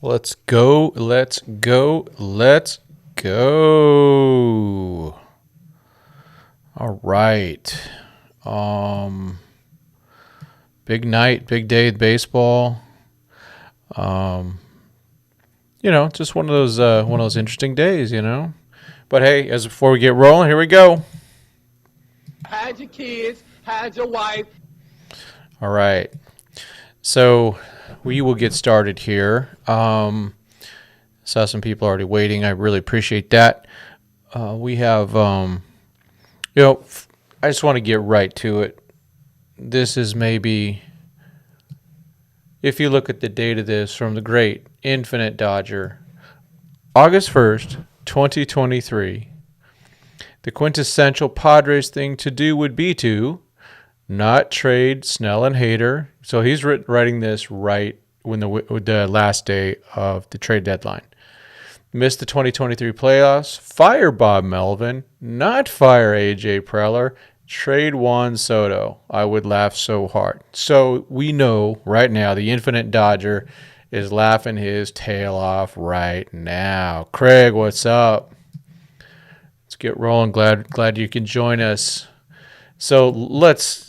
Let's go. Let's go. Let's go. All right. Um, Big night, big day of baseball. Um, just one of those interesting days. But hey, as before we get rolling, here we go. Hide your kids, hide your wife. All right. So we will get started here. Saw some people already waiting. I really appreciate that. We have, I just want to get right to it. This is maybe, if you look at the date of this from the great Infinite Dodger, August 1st, 2023, the quintessential Padres thing to do would be to not trade Snell and Hader. So he's writing this right when the last day of the trade deadline. Miss the 2023 playoffs. Fire Bob Melvin. Not fire A.J. Preller. Trade Juan Soto. I would laugh so hard. So we know right now the Infinite Dodger is laughing his tail off right now. Craig, what's up? Let's get rolling. Glad you can join us. So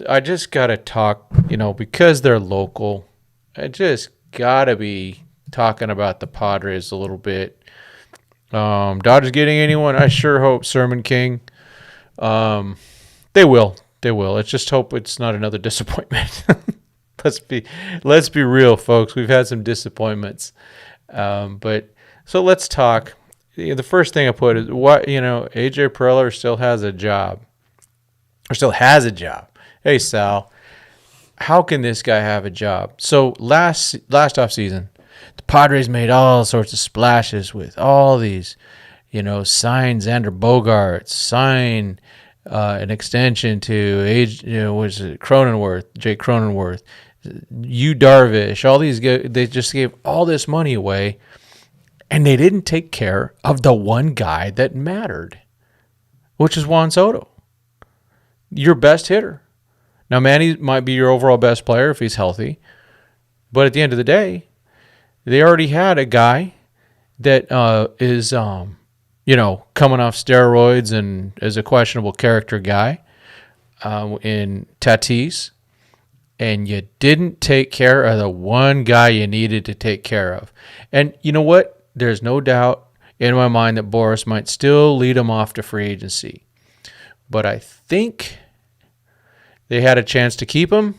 I just got to talk, because they're local, I just got to be talking about the Padres a little bit. Dodgers getting anyone? I sure hope Sermon King. They will. Let's just hope it's not another disappointment. let's be real, folks. We've had some disappointments. But so let's talk. The first thing I put is AJ Preller still has a job. Or still has a job. Hey, Sal, how can this guy have a job? So last offseason, the Padres made all sorts of splashes with all these, sign Xander Bogaerts, sign an extension to Jake Cronenworth, Yu Darvish, all these guys. They just gave all this money away, and they didn't take care of the one guy that mattered, which is Juan Soto. Your best hitter. Now, Manny might be your overall best player if he's healthy, but at the end of the day, they already had a guy that is, coming off steroids and is a questionable character guy in Tatis, and you didn't take care of the one guy you needed to take care of. And you know what? There's no doubt in my mind that Boras might still lead him off to free agency. But I think they had a chance to keep him,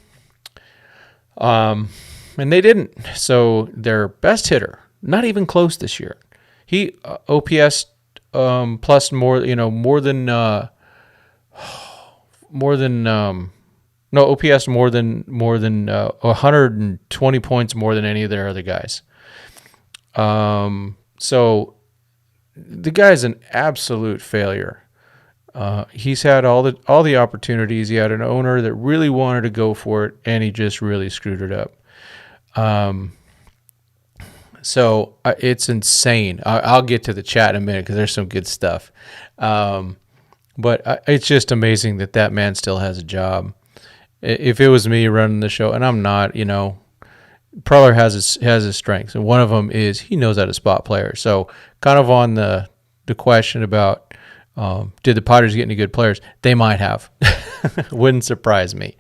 and they didn't. So their best hitter, not even close this year. He OPS plus more than OPS more than 120 points more than any of their other guys. So the guy's an absolute failure. He's had all the opportunities. He had an owner that really wanted to go for it, and he just really screwed it up. So it's insane. I'll get to the chat in a minute because there's some good stuff. But it's just amazing that man still has a job. If it was me running the show, and I'm not, Preller has his strengths, and one of them is he knows how to spot players. So kind of on the question about did the Padres get any good players? They might have. Wouldn't surprise me.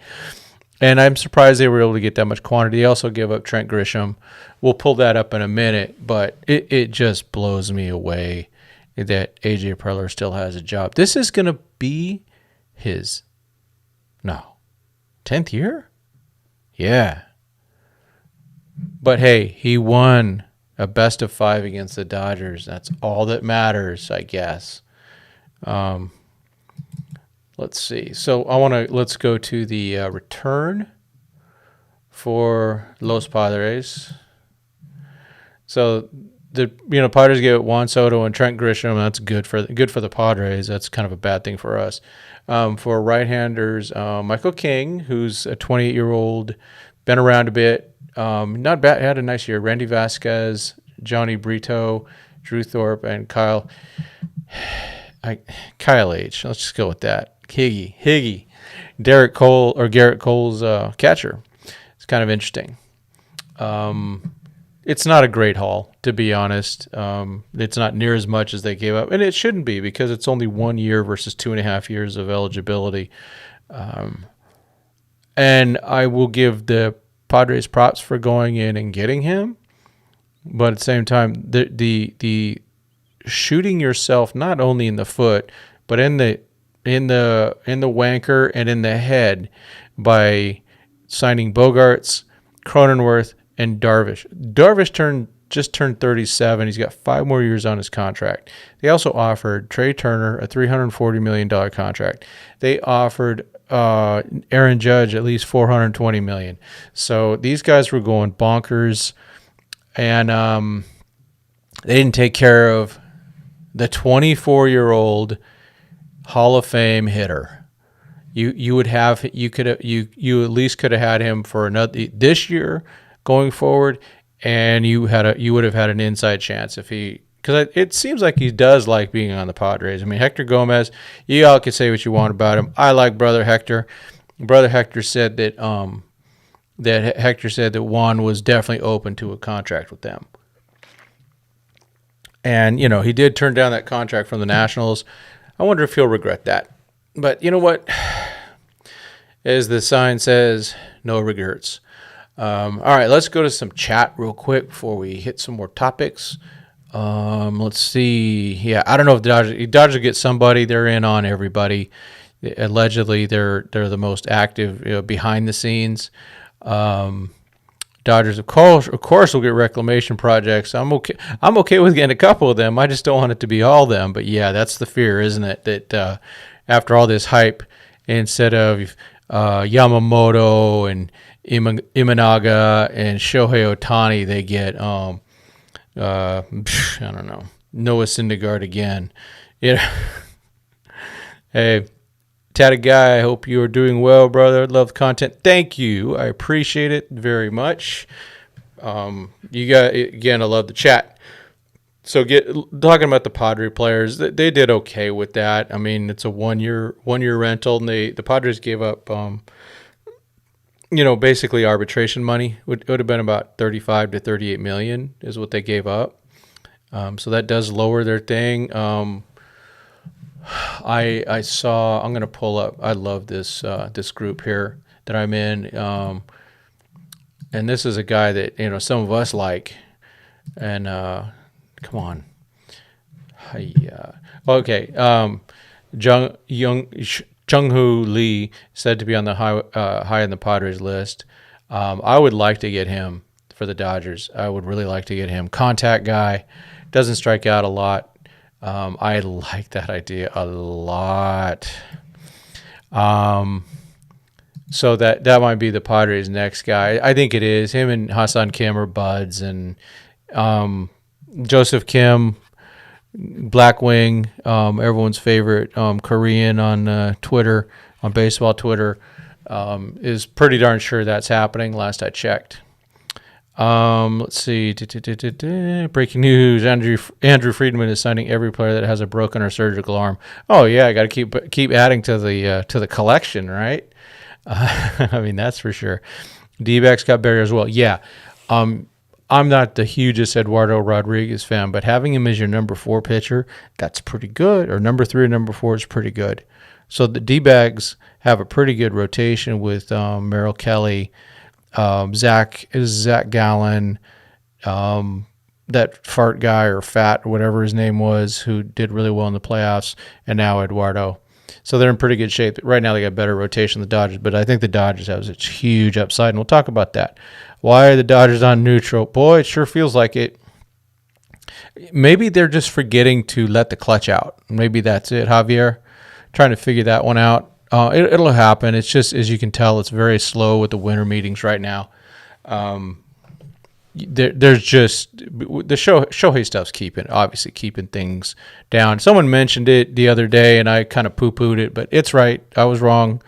And I'm surprised they were able to get that much quantity. They also give up Trent Grisham. We'll pull that up in a minute, but it just blows me away that A.J. Preller still has a job. This is going to be his 10th year? Yeah. But hey, he won a best of 5 against the Dodgers. That's all that matters, I guess. Let's see. So let's go to the return for Los Padres. So the Padres gave Juan Soto and Trent Grisham. That's good for the Padres. That's kind of a bad thing for us. For right-handers, Michael King, who's a 28-year-old, been around a bit. Not bad. Had a nice year. Randy Vasquez, Johnny Brito, Drew Thorpe, and Kyle H. Let's just go with that. Higgy. Garrett Cole's catcher. It's kind of interesting. it's not a great haul, to be honest. It's not near as much as they gave up, and it shouldn't be because it's only 1 year versus 2.5 years of eligibility. And I will give the Padres props for going in and getting him, but at the same time, the shooting yourself not only in the foot but in the wanker and in the head by signing Bogarts, Cronenworth, and Darvish. Darvish just turned 37. He's got 5 more years on his contract. They also offered Trey Turner a $340 million contract. They offered Aaron Judge at least $420 million. So these guys were going bonkers, and they didn't take care of the 24-year-old Hall of Fame hitter. You at least could have had him for another this year going forward, and you would have had an inside chance if he, because it seems like he does like being on the Padres. I mean, Hector Gomez, you all can say what you want about him. I like Brother Hector. Brother Hector said that Juan was definitely open to a contract with them. And, he did turn down that contract from the Nationals. I wonder if he'll regret that. But you know what? As the sign says, no regrets. All right, let's go to some chat real quick before we hit some more topics. Let's see. Yeah, I don't know if the Dodgers will get somebody. They're in on everybody. Allegedly, they're the most active behind the scenes. Dodgers, of course, will get reclamation projects. I'm okay with getting a couple of them. I just don't want it to be all of them. But yeah, that's the fear, isn't it? That after all this hype, instead of Yamamoto and Imanaga and Shohei Ohtani, they get I don't know, Noah Syndergaard again. Hey, Tatted Guy, I hope you are doing well, brother. Love the content. Thank you. I appreciate it very much. You got, again, I love the chat. So talking about the Padre players, they did okay with that. I mean, it's a one year rental, and the Padres gave up basically arbitration money. It would have been about 35 to 38 million is what they gave up. So that does lower their thing. I saw, I'm going to pull up, I love this group here that I'm in. And this is a guy that, some of us like. And come on. Okay. Jung-Hoo Lee said to be on the high in the Padres list. I would like to get him for the Dodgers. I would really like to get him. Contact guy, doesn't strike out a lot. I like that idea a lot. So that might be the Padres' next guy. I think it is. Him and Hassan Kim are buds, and Joseph Kim, Blackwing, everyone's favorite Korean on Twitter, on baseball Twitter, is pretty darn sure that's happening. Last I checked. Let's see. Breaking news: Andrew Friedman is signing every player that has a broken or surgical arm. Oh yeah, I got to keep adding to the collection, right? I mean, that's for sure. D-backs got better as well. Yeah. I'm not the hugest Eduardo Rodriguez fan, but having him as your number 4 pitcher, that's pretty good. Or number 3 or number 4 is pretty good. So the D-backs have a pretty good rotation with Merrill Kelly, Zach Gallen, that fart guy or fat or whatever his name was, who did really well in the playoffs, and now Eduardo. So they're in pretty good shape. Right now they got better rotation than the Dodgers, but I think the Dodgers have such huge upside, and we'll talk about that. Why are the Dodgers on neutral? Boy, it sure feels like it. Maybe they're just forgetting to let the clutch out. Maybe that's it, Javier. Trying to figure that one out. It'll happen. It's just, as you can tell, it's very slow with the winter meetings right now. There's just the Shohei stuff's obviously keeping things down. Someone mentioned it the other day, and I kind of poo-pooed it, but it's right. I was wrong.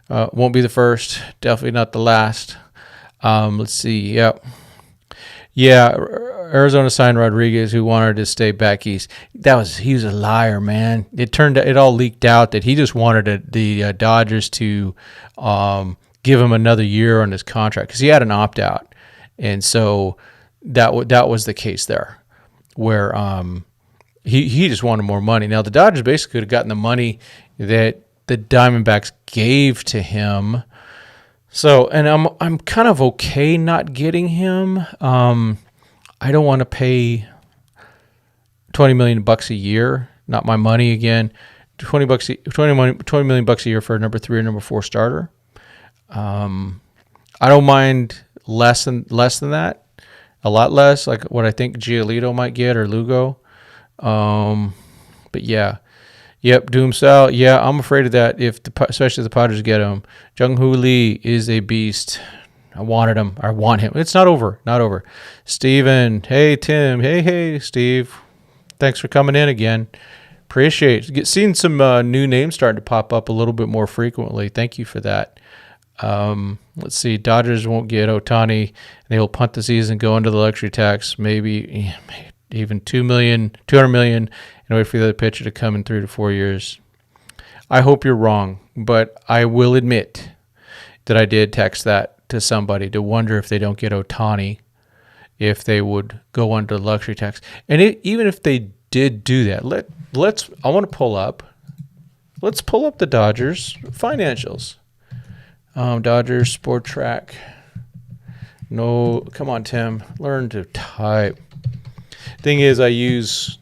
Won't be the first. Definitely not the last. Let's see. Yep. Yeah, Arizona signed Rodriguez, who wanted to stay back east. He was a liar, man. It all leaked out that he just wanted the Dodgers to give him another year on his contract because he had an opt-out. And so that was the case there, where he just wanted more money. Now the Dodgers basically could have gotten the money that the Diamondbacks gave to him. So, and I'm kind of okay not getting him. I don't want to pay $20 million a year, not my money again. $20 million a year for a number 3 or number 4 starter. I don't mind less than that, a lot less, like what I think Giolito might get or Lugo. But yeah, yep, Doomsal. Yeah, I'm afraid of that. Especially if the Padres get him. Jung-Hoo Lee is a beast. I wanted him. I want him. It's not over. Not over. Steven. Hey, Tim. Hey, Steve. Thanks for coming in again. Appreciate it. Seeing some new names starting to pop up a little bit more frequently. Thank you for that. Let's see. Dodgers won't get Ohtani. They will punt the season, go into the luxury tax, maybe even $200 million, and wait for the other pitcher to come in 3 to 4 years. I hope you're wrong, but I will admit that I did text that to somebody to wonder if they don't get Ohtani, if they would go under the luxury tax. And even if they did do that, let's pull up the Dodgers financials. Dodgers Sport Track. No, come on, Tim. Learn to type. Thing is, this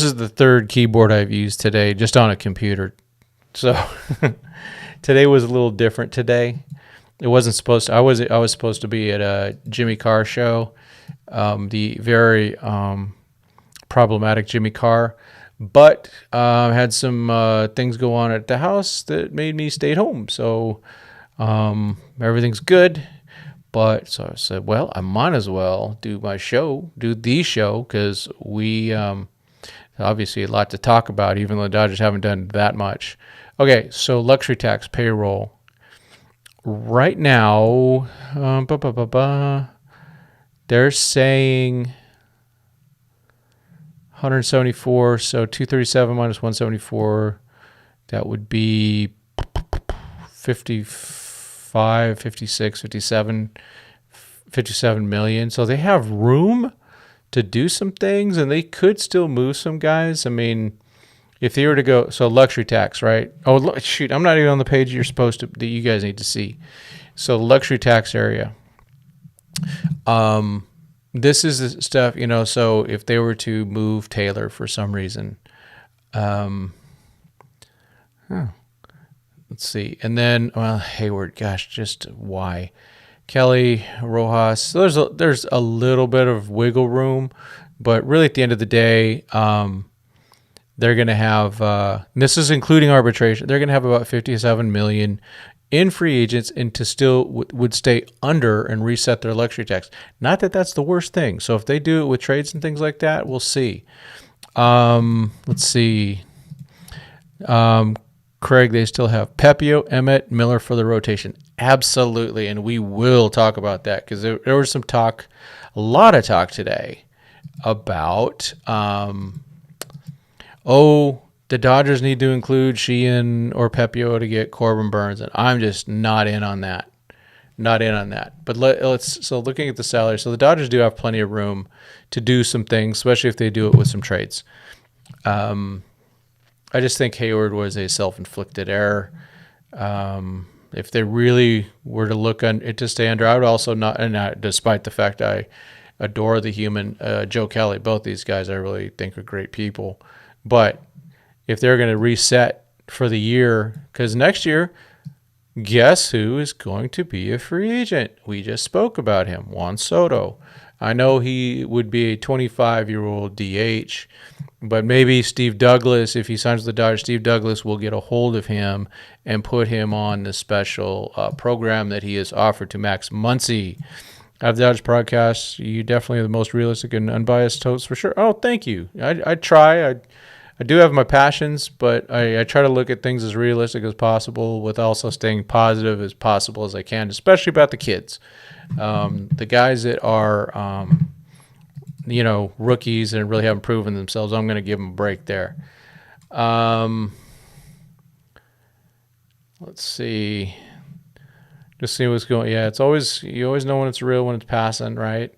is the third keyboard I've used today, just on a computer. So today was a little different today. It wasn't supposed to. I was supposed to be at a Jimmy Carr show, the very problematic Jimmy Carr, but had some things go on at the house that made me stay at home. So everything's good. But so I said, well, I might as well do the show, because we obviously a lot to talk about, even though the Dodgers haven't done that much. Okay, so luxury tax payroll. Right now, they're saying 174, so 237 minus 174, that would be 55, 56, 57 million. So they have room to do some things, and they could still move some guys. I mean, if they were to go, so luxury tax, right? Oh, shoot, I'm not even on the page that you guys need to see. So luxury tax area. This is the stuff, so if they were to move Taylor for some reason, let's see. And then, Hayward, gosh, just why? Kelly, Rojas. So there's a little bit of wiggle room, but really at the end of the day, they're going to have, this is including arbitration, they're going to have about $57 million in free agents, and to still would stay under and reset their luxury tax. Not that that's the worst thing. So if they do it with trades and things like that, we'll see. Let's see. Craig, they still have Pepiot, Emmet, Miller for the rotation. Absolutely, and we will talk about that, because there was some talk, a lot of talk today about, the Dodgers need to include Sheehan or Pepiot to get Corbin Burns, and I'm just not in on that. But so looking at the salary, so the Dodgers do have plenty of room to do some things, especially if they do it with some trades. I just think Hayward was a self-inflicted error. If they really were to look on it to stay under, I would also not, and despite the fact I adore the human Joe Kelly, both these guys I really think are great people, but if they're going to reset for the year, because next year, guess who is going to be a free agent? We just spoke about him, Juan Soto. I know he would be a 25-year-old DH, but maybe Steve Douglas, if he signs with the Dodgers, Steve Douglas will get a hold of him and put him on the special program that he has offered to Max Muncy. Out of the Dodgers podcast, you definitely are the most realistic and unbiased host for sure. Oh, thank you. I try. I do have my passions, but I try to look at things as realistic as possible, with also staying positive as possible as I can, especially about the kids. The guys that are, rookies and really haven't proven themselves, I'm going to give them a break there. Let's see. Just see what's going. Yeah, you always know when it's real when it's passing, right?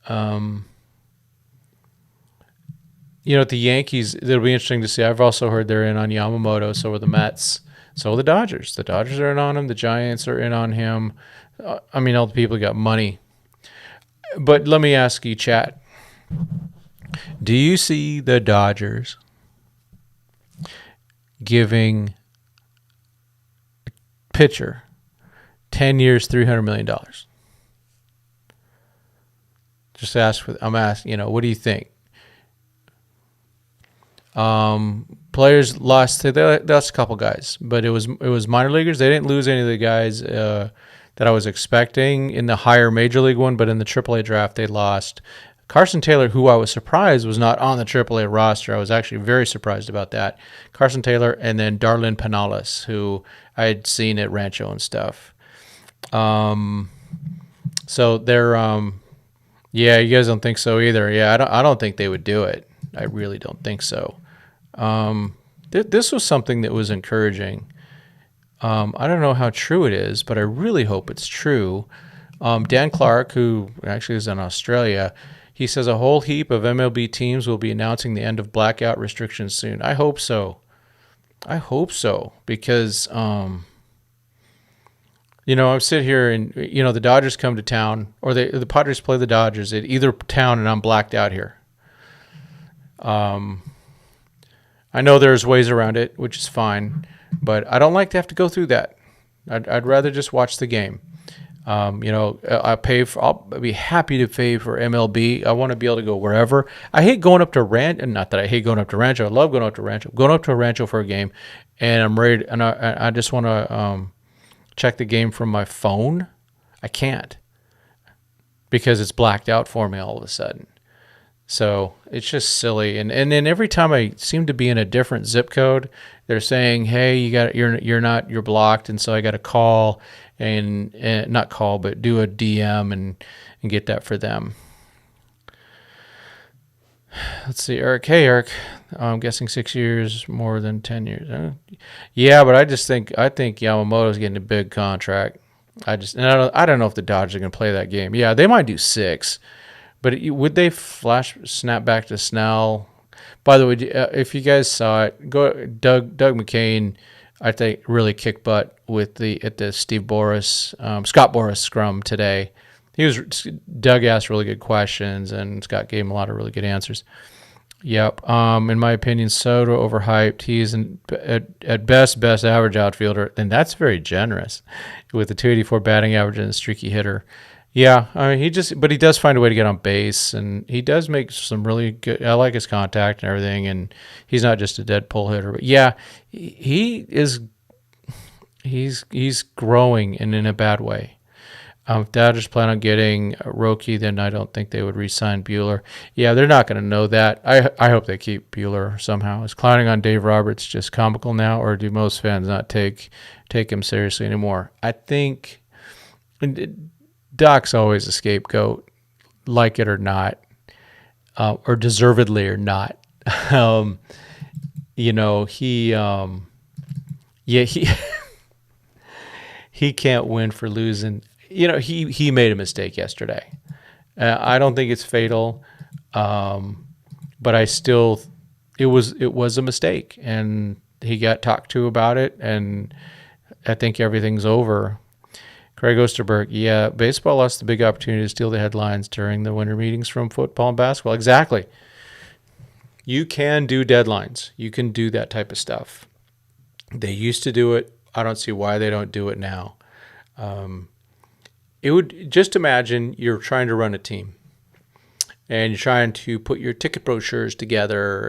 Um, at the Yankees, it'll be interesting to see. I've also heard they're in on Yamamoto. So are the Mets. So are the Dodgers. The Dodgers are in on him. The Giants are in on him. All the people got money. But let me ask you, chat. Do you see the Dodgers giving a pitcher 10 years, $300 million? Just I'm asking, what do you think? Players lost. They lost a couple guys, but it was minor leaguers. They didn't lose any of the guys that I was expecting in the higher major league one, but in the AAA draft they lost Carson Taylor, who I was surprised was not on the AAA roster. I was actually very surprised about that. Carson Taylor, and then Darlin Pinales, who I had seen at Rancho and stuff. So they're yeah, you guys don't think so either. Yeah, I don't think they would do it. I really don't think so. This was something that was encouraging. I don't know how true it is, but I really hope it's true. Dan Clark, who actually is in Australia, he says a whole heap of MLB teams will be announcing the end of blackout restrictions soon. I hope so. Because, I sit here and, the Dodgers come to town, or the Padres play the Dodgers at either town, and I'm blacked out here. I know there's ways around it, which is fine, but I don't like to have to go through that. I'd rather just watch the game. I'll be happy to pay for MLB. I want to be able to go wherever. I hate going up to not that I hate going up to Rancho. I love going up to Rancho. Going up to a Rancho for a game, and I'm ready, and I just want to check the game from my phone. I can't because it's blacked out for me all of a sudden. So it's just silly. And then every time I seem to be in a different zip code, they're saying, "Hey, you're blocked," and so I got to call and not call, but do a DM and get that for them. Let's see, Eric. Hey, Eric. I'm guessing 6 years, more than 10 years. Yeah, but I think Yamamoto's getting a big contract. I don't know if the Dodgers are going to play that game. Yeah, they might do 6. But would they snap back to Snell? By the way, if you guys saw it, go Doug McCain, I think, really kicked butt at the Scott Boras scrum today. Doug asked really good questions, and Scott gave him a lot of really good answers. Yep. In my opinion, Soto overhyped. He's at best average outfielder, and that's very generous with a 284 batting average and a streaky hitter. Yeah, he does find a way to get on base, and he does make some really good. I like his contact and everything, and he's not just a dead pull hitter. But yeah, he is. He's growing, and in a bad way. If Dodgers plan on getting Roki, then I don't think they would re-sign Buehler. Yeah, they're not going to know that. I hope they keep Buehler somehow. Is clowning on Dave Roberts just comical now, or do most fans not take him seriously anymore? I think. Doc's always a scapegoat, like it or not, or deservedly or not. He he can't win for losing. He made a mistake yesterday. I don't think it's fatal, but it was a mistake, and he got talked to about it, and I think everything's over. Craig Osterberg, yeah, baseball lost the big opportunity to steal the headlines during the winter meetings from football and basketball. Exactly. You can do deadlines. You can do that type of stuff. They used to do it. I don't see why they don't do it now. It would just imagine you're trying to run a team, and you're trying to put your ticket brochures together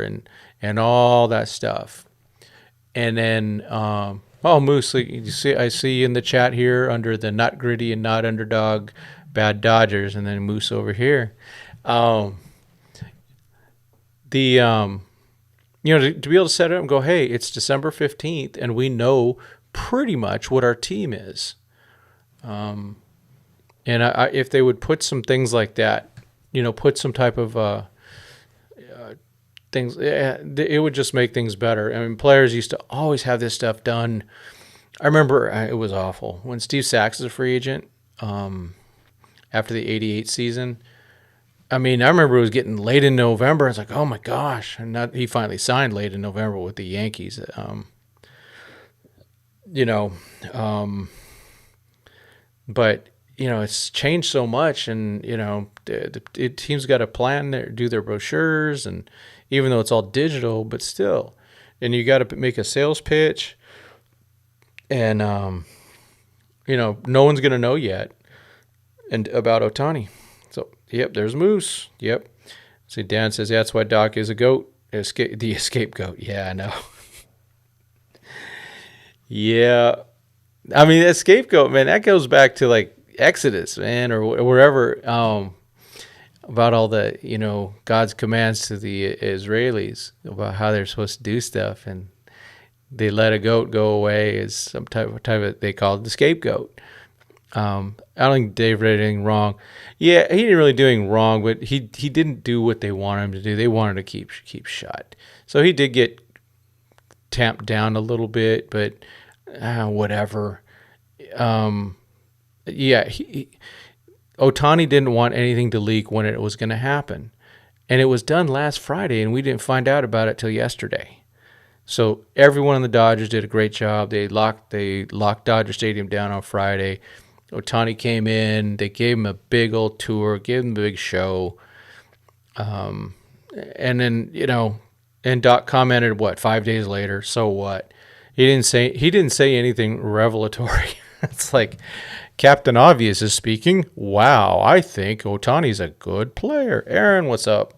and all that stuff, and then. Moose, I see in the chat here under the not gritty and not underdog, bad Dodgers, and then Moose over here. To be able to set it up and go, hey, it's December 15th, and we know pretty much what our team is. And if they would put some things like that, put some type of things, it would just make things better. I mean, players used to always have this stuff done, I remember it was awful when Steve Sachs is a free agent after the '88 season. I mean, I remember it was getting late in November. I was like, oh my gosh! And he finally signed late in November with the Yankees. You know, but it's changed so much, and the teams got to plan do their brochures, and even though it's all digital, but still, and you got to make a sales pitch, and no one's gonna know yet, and about Ohtani. So yep, there's Moose. Yep. See, Dan says that's why Doc is a goat, the scapegoat. Yeah, I know. Yeah, I mean that scapegoat, man. That goes back to like Exodus, man, or wherever, about all the God's commands to the Israelis about how they're supposed to do stuff, and they let a goat go away as some type of they call it the scapegoat. I don't think Dave did anything wrong. Yeah, he didn't really do anything wrong, but he didn't do what they wanted him to do. They wanted to keep shut, so he did get tamped down a little bit, but whatever. Yeah, Ohtani didn't want anything to leak when it was going to happen, and it was done last Friday, and we didn't find out about it till yesterday. So everyone in the Dodgers did a great job. They locked Dodger Stadium down on Friday. Ohtani came in. They gave him a big old tour, gave him a big show, and then and Doc commented 5 days later. So what? He didn't say anything revelatory. It's like Captain Obvious is speaking. Wow, I think Ohtani's a good player. Aaron, what's up?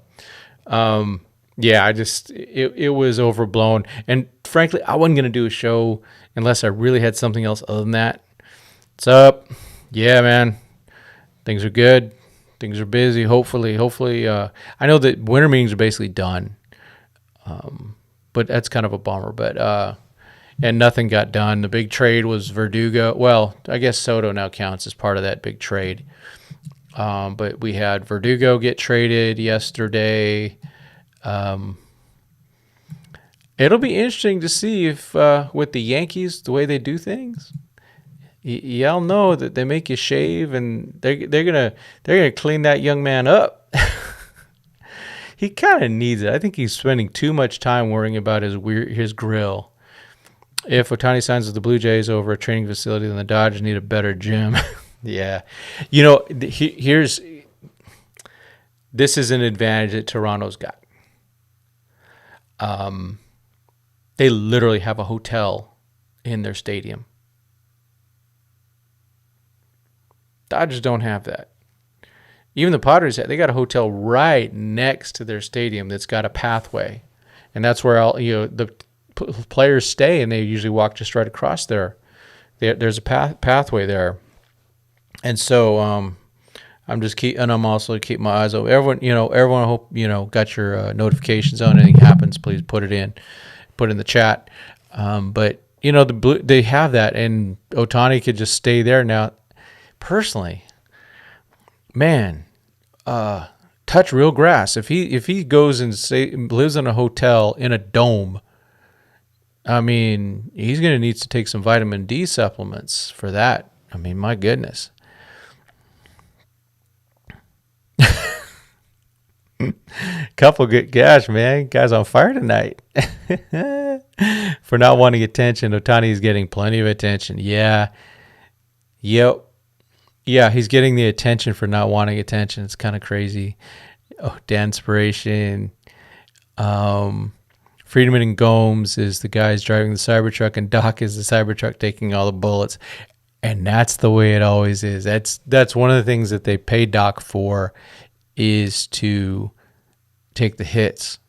Yeah, it was overblown. And frankly, I wasn't going to do a show unless I really had something else other than that. What's up? Yeah, man. Things are good. Things are busy. Hopefully, I know that winter meetings are basically done. But that's kind of a bummer. But and nothing got done. The big trade was Verdugo. Well, I guess Soto now counts as part of that big trade. But we had Verdugo get traded yesterday. It'll be interesting to see if with the Yankees, the way they do things, y'all know that they make you shave, and they're gonna clean that young man up. He kind of needs it. I think he's spending too much time worrying about his grill. If Ohtani signs with the Blue Jays over a training facility, then the Dodgers need a better gym. Yeah, this is an advantage that Toronto's got. They literally have a hotel in their stadium. Dodgers don't have that. Even the Padres, they got a hotel right next to their stadium that's got a pathway, and that's where all the players stay, and they usually walk just right across there. There's a pathway there, and so I'm also keeping my eyes open. Everyone, I hope got your notifications on. Anything happens, please put it in the chat. But they have that, and Ohtani could just stay there now. Personally, man, touch real grass. If he goes and lives in a hotel in a dome, I mean, he's going to need to take some vitamin D supplements for that. I mean, my goodness. Couple good gosh, man. Guys on fire tonight. For not wanting attention, Ohtani's getting plenty of attention. Yeah. Yep. Yeah, he's getting the attention for not wanting attention. It's kind of crazy. Oh, Danspiration. Friedman and Gomes is the guys driving the Cybertruck, and Doc is the Cybertruck taking all the bullets. And that's the way it always is. That's one of the things that they pay Doc for, is to take the hits.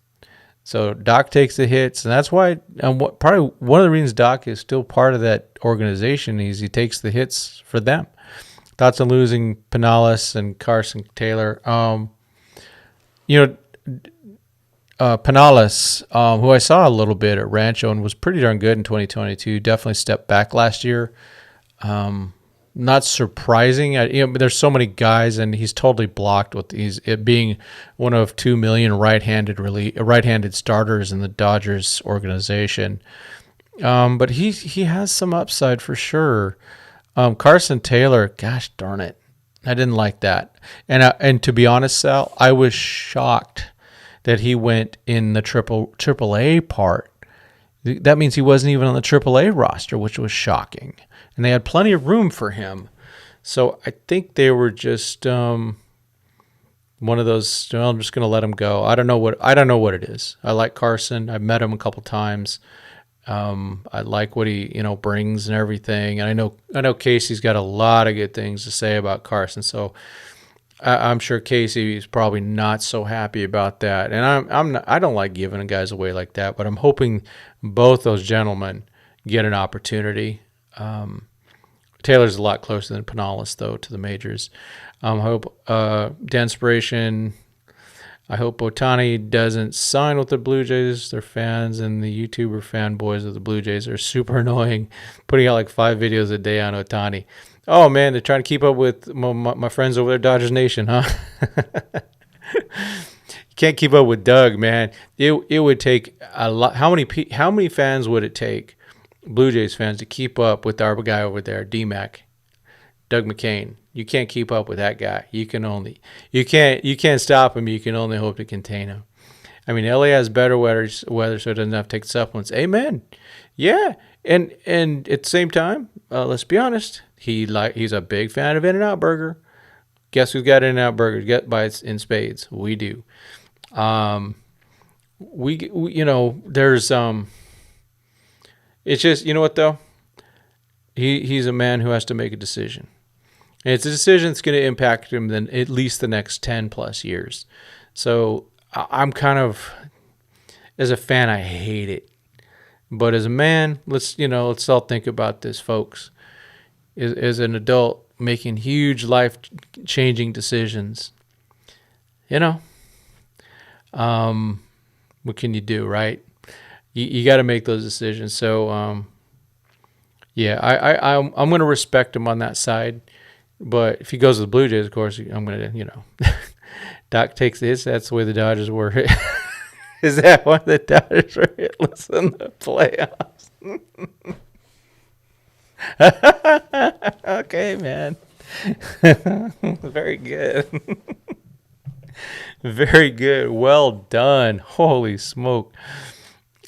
So Doc takes the hits, and that's why probably one of the reasons Doc is still part of that organization is he takes the hits for them. Thoughts on losing Pinales and Carson Taylor. Pinales, who I saw a little bit at Rancho and was pretty darn good in 2022, definitely stepped back last year. Not surprising. But there's so many guys, and he's totally blocked with it being one of 2 million right-handed starters in the Dodgers organization. But he has some upside for sure. Carson Taylor, gosh darn it, I didn't like that. And to be honest, Sal, I was shocked that he went in the triple A part. That means he wasn't even on the AAA roster, which was shocking. And they had plenty of room for him. So I think they were just one of those. Well, I'm just going to let him go. I don't know what it is. I like Carson. I've met him a couple times. I like what he brings and everything. And I know Casey's got a lot of good things to say about Carson. So I'm sure Casey is probably not so happy about that. And I don't like giving guys away like that. But I'm hoping both those gentlemen get an opportunity. Taylor's a lot closer than Pinales, though, to the majors. I hope Denspiration. I hope Ohtani doesn't sign with the Blue Jays. Their fans and the YouTuber fanboys of the Blue Jays are super annoying, putting out like 5 videos a day on Ohtani. Oh, man, they're trying to keep up with my friends over there, Dodgers Nation, huh? Can't keep up with Doug, man. It would take a lot. How many fans would it take, Blue Jays fans, to keep up with our guy over there, D-Mac, Doug McCain? You can't keep up with that guy. You can't stop him. You can only hope to contain him. I mean, LA has better weather, so it doesn't have to take supplements. Amen. Yeah, and at the same time, let's be honest. He's a big fan of In-N-Out Burger. Guess who's got In-N-Out Burgers? Get by in spades. We do. We there's It's just, you know what though? He's a man who has to make a decision. And it's a decision that's going to impact him then at least the next 10 plus years. So I'm kind of, as a fan, I hate it. But as a man, let's all think about this, folks. As an adult making huge life-changing decisions, what can you do, right? You got to make those decisions. So, I'm going to respect him on that side. But if he goes to the Blue Jays, of course, I'm going to, Doc takes this. That's the way the Dodgers were. Is that why the Dodgers were hitless in the playoffs? Okay, man. Very good. Very good. Well done. Holy smoke.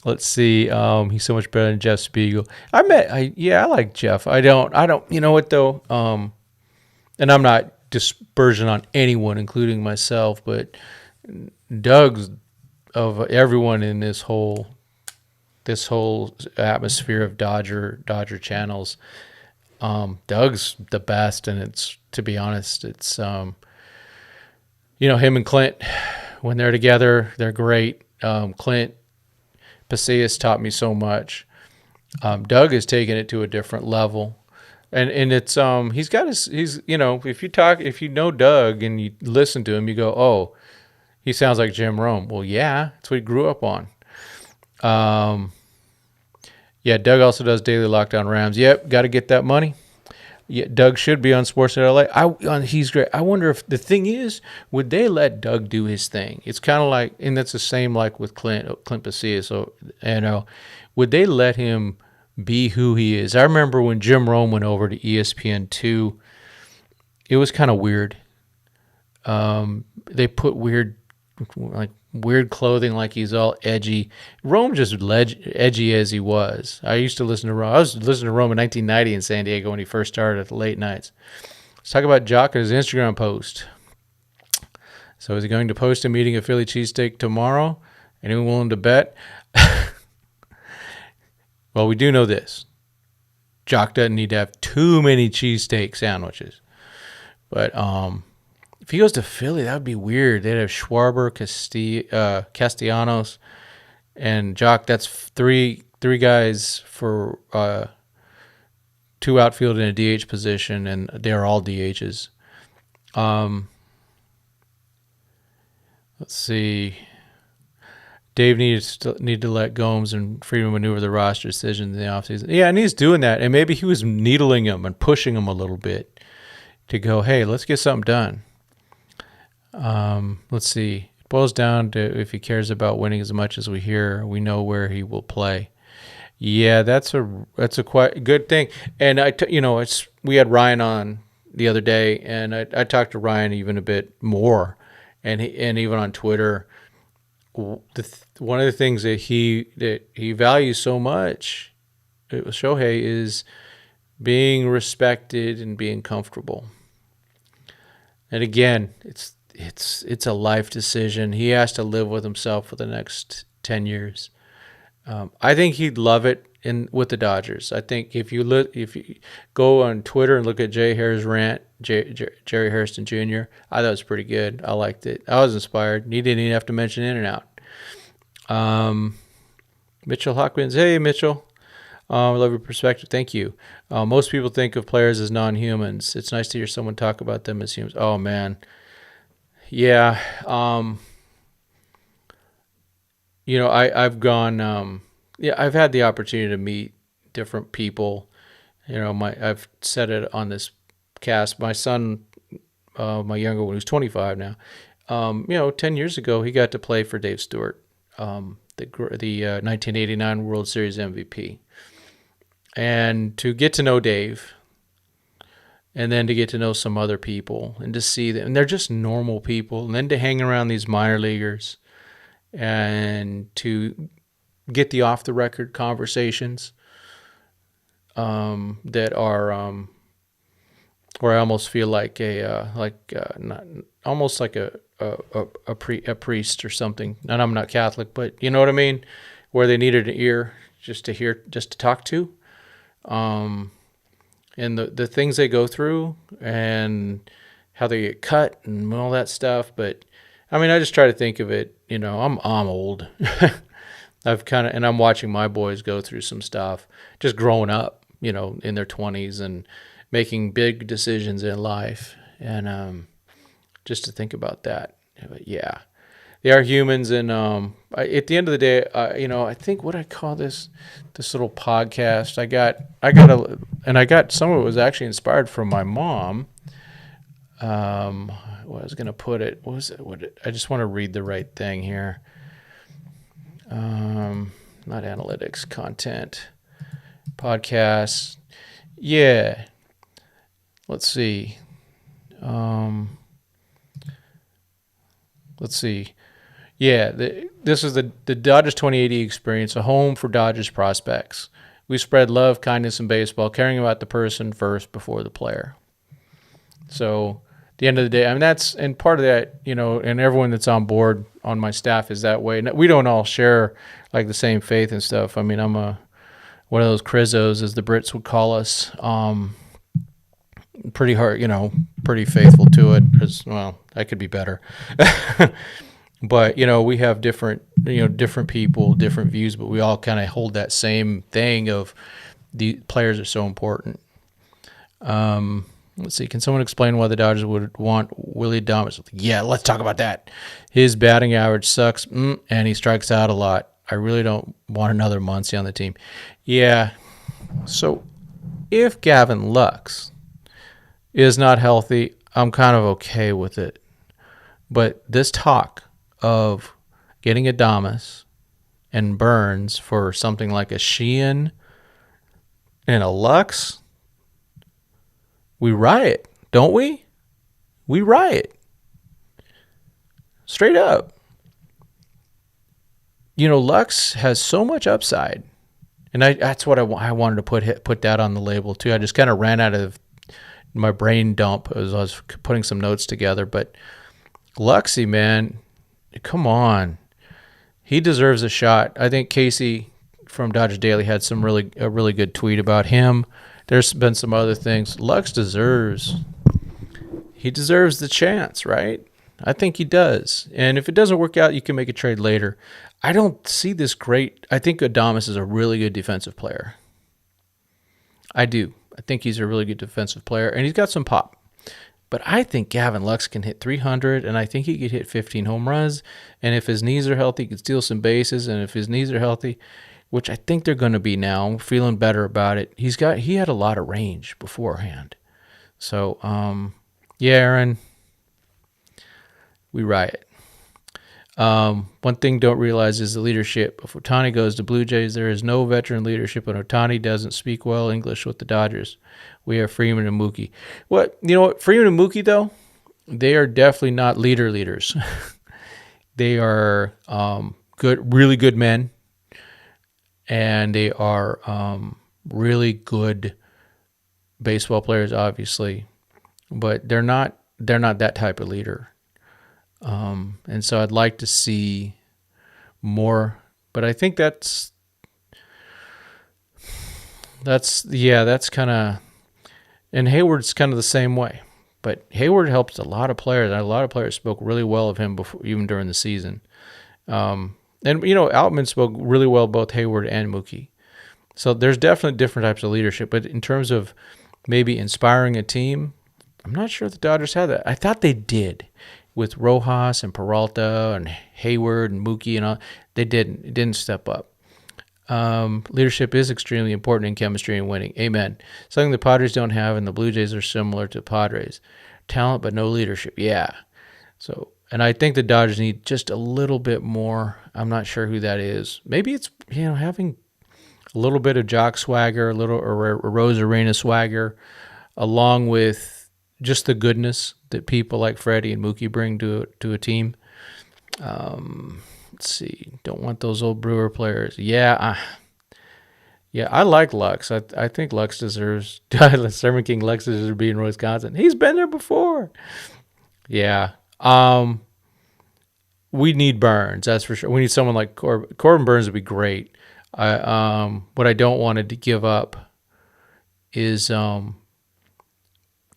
Let's see. He's so much better than Jeff Spiegel. I like Jeff. I don't, you know what though? And I'm not dispersion on anyone, including myself, but Doug's of everyone in this whole atmosphere of Dodger channels. Doug's the best, and to be honest, it's him and Clint, when they're together, they're great. Clint Pasillas taught me so much. Doug has taken it to a different level. And it's if you know Doug and you listen to him, you go, oh, he sounds like Jim Rome. Well, yeah, that's what he grew up on. Doug also does Daily Lockdown Rams. Yep, got to get that money. Yeah, Doug should be on Sportsnet LA. He's great. I wonder if the thing is, would they let Doug do his thing? It's kind of like, and that's the same like with Clint Pasillas. So, would they let him be who he is? I remember when Jim Rome went over to ESPN2, it was kind of weird. They put weird clothing, like he's all edgy. Rome just edgy as he was. I used to listen to Rome. I was listening to Rome in 1990 in San Diego when he first started at the late nights. Let's talk about Jock and his Instagram post. So is he going to post him eating a Philly cheesesteak tomorrow? Anyone willing to bet? Well, we do know this. Jock doesn't need to have too many cheesesteak sandwiches. But if he goes to Philly, that would be weird. They'd have Schwarber, Castellanos, and Jock. That's three guys for 2 outfield and a DH position, and they're all DHs. Let's see. Dave need to let Gomes and Friedman maneuver the roster decisions in the offseason. Yeah, and he's doing that. And maybe he was needling him and pushing him a little bit to go, hey, let's get something done. Let's see. It boils down to if he cares about winning as much as we know where he will play. Yeah, that's a quite good thing. And we had Ryan on the other day, and I talked to Ryan even a bit more, and even on Twitter. One of the things that he values so much with Shohei is being respected and being comfortable. And again, it's a life decision. He has to live with himself for the next 10 years. I think he'd love it with the Dodgers. I think if you go on Twitter and look at Jay Harris' rant, Jerry Harrison Jr., I thought it was pretty good. I liked it. I was inspired. He didn't even have to mention In and Out. Mitchell Hawkins, hey Mitchell, I love your perspective. Thank you. Most people think of players as non-humans. It's nice to hear someone talk about them as humans. Oh man, yeah. I've gone. Yeah, I've had the opportunity to meet different people. I've said it on this cast. My son, my younger one, who's 25 now. 10 years ago, he got to play for Dave Stewart, the 1989 World Series MVP. And to get to know Dave, and then to get to know some other people, and to see them, and they're just normal people, and then to hang around these minor leaguers, and to get the off-the-record conversations that are, where I almost feel like not almost like a priest or something. And I'm not Catholic, but you know what I mean, where they needed an ear just to talk to. And the things they go through and how they get cut and all that stuff. But I mean, I just try to think of it, I'm old. And I'm watching my boys go through some stuff, just growing up, in their 20s and making big decisions in life. And, just to think about that. But yeah, they are humans. And, at the end of the day, I think what I call this little podcast, I got some of it was actually inspired from my mom. I was going to put it, I just want to read the right thing here. Not analytics, content, podcasts. Yeah. Let's see. Yeah, this is the Dodgers 2080 experience, a home for Dodgers prospects. We spread love, kindness in baseball, caring about the person first before the player. So at the end of the day, I mean, and part of that, and everyone that's on board on my staff is that way. We don't all share like the same faith and stuff. I mean, I'm one of those Crizzos, as the Brits would call us. Pretty hard, pretty faithful to it. Well, I could be better. But, we have different people, different views, but we all kind of hold that same thing of the players are so important. Let's see. Can someone explain why the Dodgers would want Willie Adames? Yeah, let's talk about that. His batting average sucks, and he strikes out a lot. I really don't want another Muncy on the team. Yeah. So if Gavin Lux is not healthy, I'm kind of okay with it. But this talk of getting Adames and Burns for something like a Sheehan and a Lux, we riot, don't we? We riot. Straight up. Lux has so much upside. And that's what I wanted to put that on the label too. I just kind of ran out of my brain dump as I was putting some notes together. But Luxy, man, come on. He deserves a shot. I think Casey from Dodger Daily had a really good tweet about him. There's been some other things. Lux deserves the chance, right? I think he does. And if it doesn't work out, you can make a trade later. I don't see this great. I think Adames is a really good defensive player. I do. I think he's a really good defensive player, and he's got some pop. But I think Gavin Lux can hit 300, and I think he could hit 15 home runs. And if his knees are healthy, he could steal some bases. And if his knees are healthy, which I think they're going to be now, I'm feeling better about it. He had a lot of range beforehand. So, yeah, Aaron, we riot. One thing don't realize is the leadership. If Ohtani goes to Blue Jays, there is no veteran leadership, and Ohtani doesn't speak well English with the Dodgers. We have Freeman and Mookie. What Freeman and Mookie though, they are definitely not leaders. They are really good men, and they are really good baseball players, obviously, but they're not that type of leader. And so I'd like to see more, but I think that's kind of, and Hayward's kind of the same way. But Hayward helps a lot of players, and a lot of players spoke really well of him before, even during the season. And Outman spoke really well both Hayward and Mookie. So there's definitely different types of leadership, but in terms of maybe inspiring a team, I'm not sure the Dodgers had that. I thought they did with Rojas and Peralta and Hayward and Mookie and all. They didn't. It didn't step up. Leadership is extremely important in chemistry and winning. Amen. Something the Padres don't have, and the Blue Jays are similar to Padres. Talent, but no leadership. Yeah. So, and I think the Dodgers need just a little bit more. I'm not sure who that is. Maybe it's having a little bit of jock swagger, a little Rosarena swagger, along with just the goodness that people like Freddie and Mookie bring to a team. Let's see. Don't want those old Brewer players. Yeah, I like Lux. I think Lux deserves Sermon King Lux deserves to be in Wisconsin. He's been there before. Yeah. We need Burns, that's for sure. We need someone like Corbin Burns would be great. What I don't want to give up is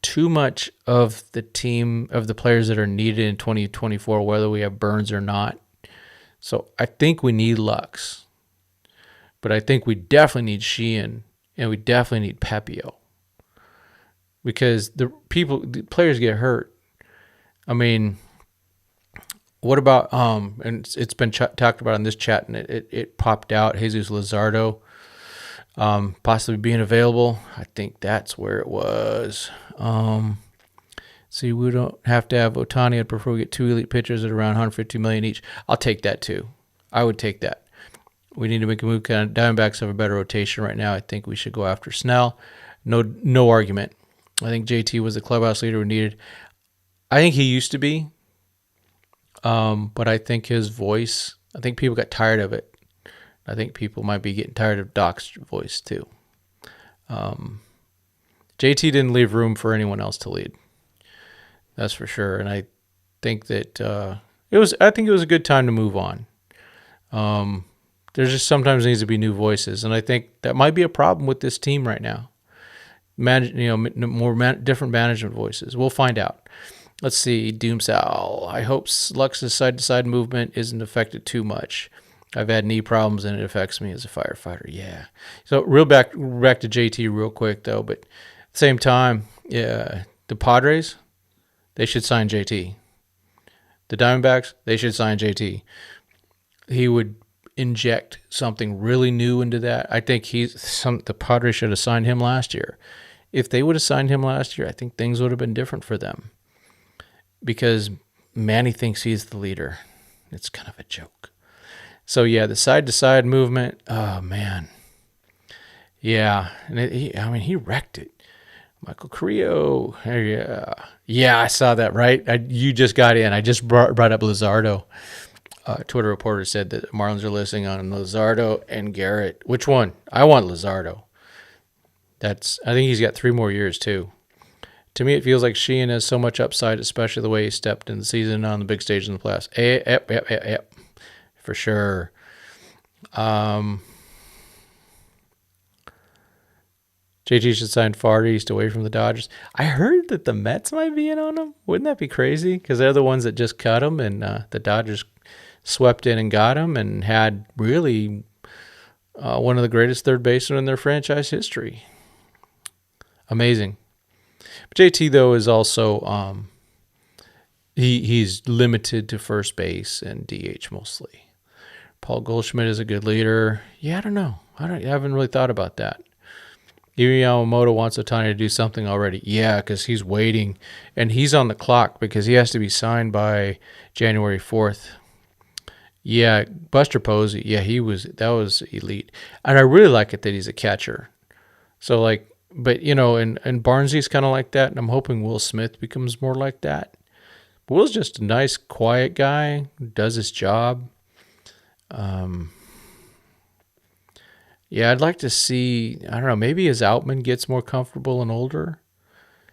too much of the team, of the players that are needed in 2024, whether we have Burns or not. So I think we need Lux, but I think we definitely need Sheehan, and we definitely need Pepiot, because the players get hurt. I mean, what about and it's been talked about in this chat, and it popped out, Jesus Luzardo possibly being available. I think that's where it was. See, we don't have to have Ohtani. I'd prefer we get two elite pitchers at around $150 million each. I'll take that too. I would take that. We need to make a move. Kind of Diamondbacks have a better rotation right now. I think we should go after Snell. No argument. I think JT was the clubhouse leader we needed. I think he used to be, but I think his voice, I think people got tired of it. I think people might be getting tired of Doc's voice too. JT didn't leave room for anyone else to lead. That's for sure. And I think that it was a good time to move on. There's just sometimes needs to be new voices, and I think that might be a problem with this team right now. Different management voices. We'll find out. Let's see, Doomsal. I hope Lux's side-to-side movement isn't affected too much. I've had knee problems, and it affects me as a firefighter. Yeah. So back to JT real quick, though. But at the same time, yeah, the Padres, they should sign JT. The Diamondbacks, they should sign JT. He would inject something really new into that. I think the Padres should have signed him last year. If they would have signed him last year, I think things would have been different for them. Because Manny thinks he's the leader. It's kind of a joke. So, yeah, the side-to-side movement, oh, man. Yeah, and he wrecked it. Michael Carrillo, yeah, I saw that, right? You just got in. I just brought up Luzardo. Twitter reporter said that Marlins are listening on Luzardo and Garrett. Which one? I want Luzardo. I think he's got 3 more years, too. To me, it feels like Sheehan has so much upside, especially the way he stepped in the season on the big stage in the playoffs. Yep. For sure. JT should sign far east away from the Dodgers. I heard that the Mets might be in on him. Wouldn't that be crazy? Because they're the ones that just cut him, and the Dodgers swept in and got him and had really one of the greatest third basemen in their franchise history. Amazing. But JT, though, is also he's limited to first base and DH mostly. Paul Goldschmidt is a good leader. Yeah, I don't know. I haven't really thought about that. Yuri Yamamoto wants Ohtani to do something already. Yeah, because he's waiting, and he's on the clock because he has to be signed by January 4th. Yeah, Buster Posey. Yeah, that was elite, and I really like it that he's a catcher. So like, but and Barnsley's kind of like that, and I'm hoping Will Smith becomes more like that. Will's just a nice, quiet guy, does his job. Yeah, I'd like to see. I don't know. Maybe as Outman gets more comfortable and older,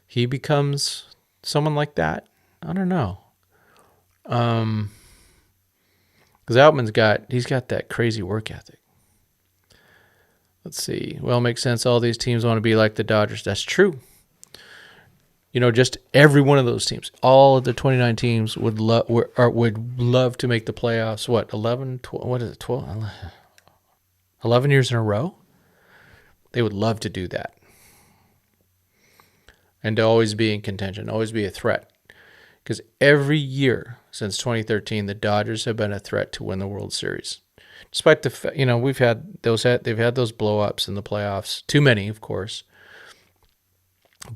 he becomes someone like that. I don't know. Because he's got that crazy work ethic. Let's see. Well, it makes sense. All these teams want to be like the Dodgers. That's true. Just every one of those teams, all of the 29 teams would love to make the playoffs. What, 11, 12, what is it, 12, 11 years in a row? They would love to do that. And to always be in contention, always be a threat. Because every year since 2013, the Dodgers have been a threat to win the World Series. Despite they've had those blow-ups in the playoffs. Too many, of course.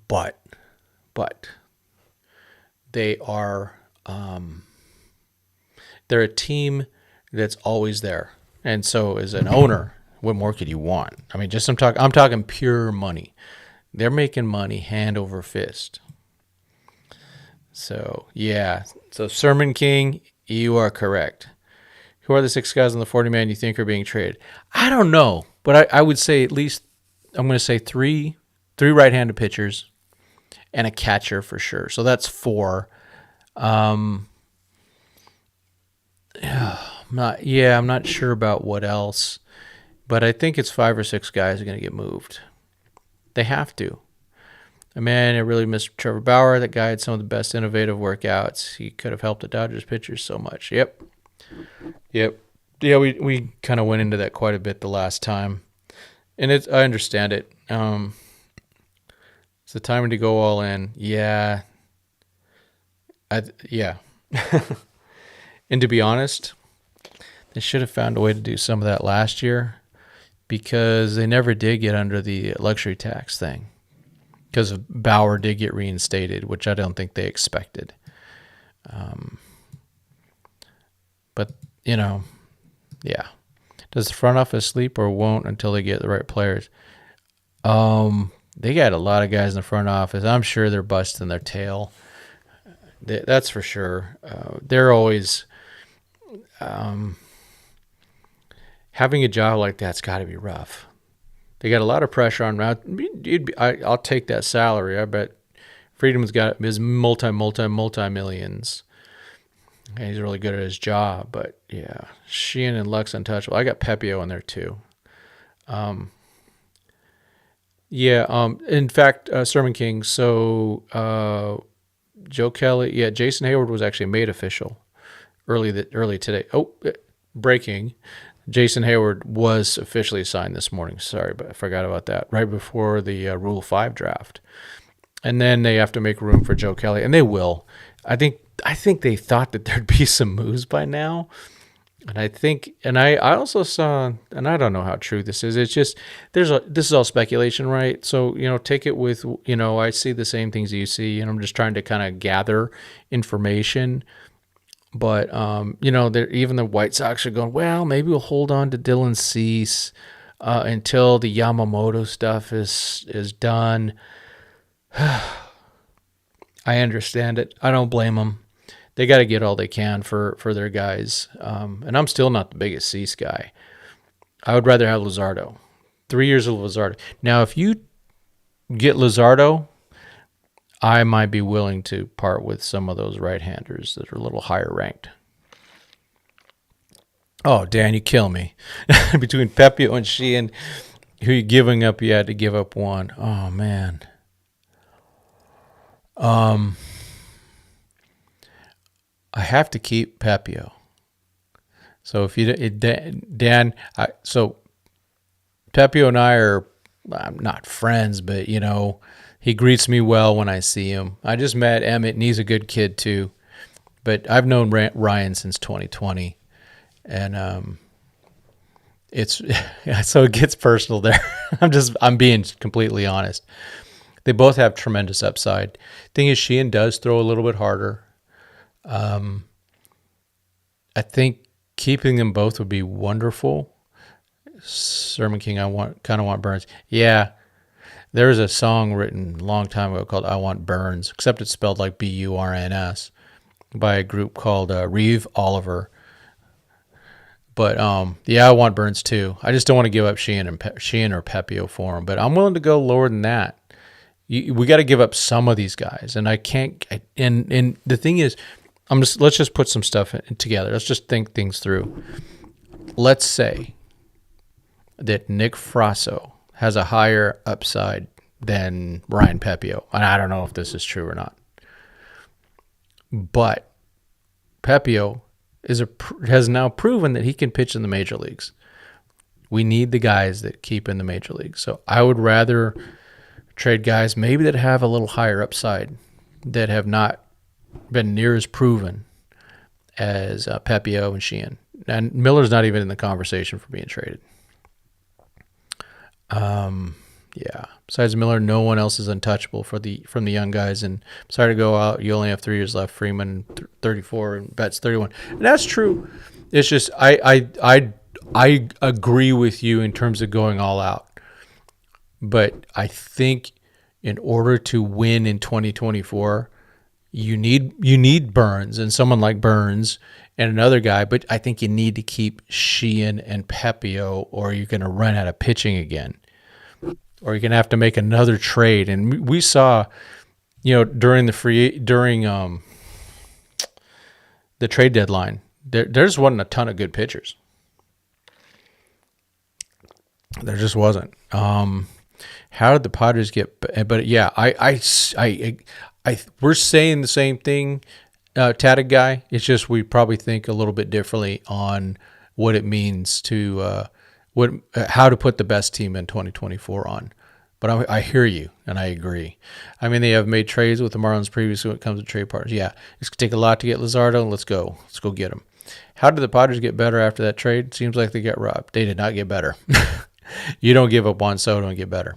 But they are they're a team that's always there. And so as an owner, what more could you want? I mean, I'm talking pure money. They're making money hand over fist. So, yeah. So, Sermon King, you are correct. Who are the 6 guys on the 40-man you think are being traded? I don't know, but I would say at least, I'm going to say three right-handed pitchers and a catcher for sure. So, that's 4. I'm not sure about what else, but I think it's 5 or 6 guys are going to get moved. They have to. Man, I really miss Trevor Bauer. That guy had some of the best innovative workouts. He could have helped the Dodgers pitchers so much. Yep. Yeah, we kind of went into that quite a bit the last time. And I understand it. It's the time to go all in. Yeah. Yeah. And to be honest, they should have found a way to do some of that last year because they never did get under the luxury tax thing. Because Bauer did get reinstated, which I don't think they expected. But, yeah. Does the front office sleep or won't until they get the right players? They got a lot of guys in the front office. I'm sure they're busting their tail. That's for sure. They're always... having a job like that's got to be rough. They got a lot of pressure on them. I'll take that salary. I bet Freedom's got his multi-millions. And he's really good at his job. But, yeah, Sheehan and Lux untouchable. I got Pepiot in there, too. In fact, Sermon King, so Joe Kelly, Jason Hayward was actually made official early today. Oh, breaking. Jason Hayward was officially signed this morning. Sorry, but I forgot about that. Right before the Rule 5 draft. And then they have to make room for Joe Kelly, and they will. I think they thought that there'd be some moves by now. And I also saw, and I don't know how true this is. It's just this is all speculation, right? So, take it with, I see the same things you see, and I'm just trying to kind of gather information. But, even the White Sox are going, well, maybe we'll hold on to Dylan Cease until the Yamamoto stuff is done. I understand it. I don't blame them. They got to get all they can for their guys. And I'm still not the biggest Cease guy. I would rather have Luzardo. 3 years of Luzardo. Now, if you get Luzardo, I might be willing to part with some of those right-handers that are a little higher ranked. Oh, Dan, you kill me. Between Pepiot and Sheehan, who you giving up? You had to give up one. Oh, man. I have to keep Pepiot. So if you, Dan, so Pepiot and I are not friends, but he greets me well when I see him. I just met Emmet, and he's a good kid too. But I've known Ryan since 2020, and it's so it gets personal there. I'm being completely honest. They both have tremendous upside. Thing is, Sheehan does throw a little bit harder. I think keeping them both would be wonderful. Sermon King, kind of want Burns. Yeah, there's a song written a long time ago called "I Want Burns," except it's spelled like Burns, by a group called Reeve Oliver. But yeah, I want Burns too. I just don't want to give up Sheehan or Pepiot for him. But I'm willing to go lower than that. We got to give up some of these guys, and I can't. And the thing is, let's just put some stuff together. Let's just think things through. Let's say that Nick Frasso has a higher upside than Ryan Pepiot, and I don't know if this is true or not. But Pepiot has now proven that he can pitch in the major leagues. We need the guys that keep in the major leagues. So I would rather trade guys maybe that have a little higher upside, that have not been near as proven as Pepiot and Sheehan. And Miller's not even in the conversation for being traded. Yeah. Besides Miller, no one else is untouchable from the young guys. And I'm sorry to go out. You only have 3 years left. Freeman 34 and Betts 31. And that's true. It's just I agree with you in terms of going all out. But I think in order to win in 2024, you need Burns and someone like Burns and another guy. But I think you need to keep Sheehan and Pepiot, or you're going to run out of pitching again. Or you're going to have to make another trade. And we saw, during the trade deadline, there just wasn't a ton of good pitchers. There just wasn't. How did the Padres get? But yeah, we're saying the same thing, tatted guy. It's just we probably think a little bit differently on what it means to how to put the best team in 2024 on. But I hear you, and I agree. I mean, they have made trades with the Marlins previously when it comes to trade partners. Yeah, it's going to take a lot to get Luzardo, and let's go get him. How did the Padres get better after that trade? Seems like they got robbed. They did not get better. You don't give up Juan Soto and get better.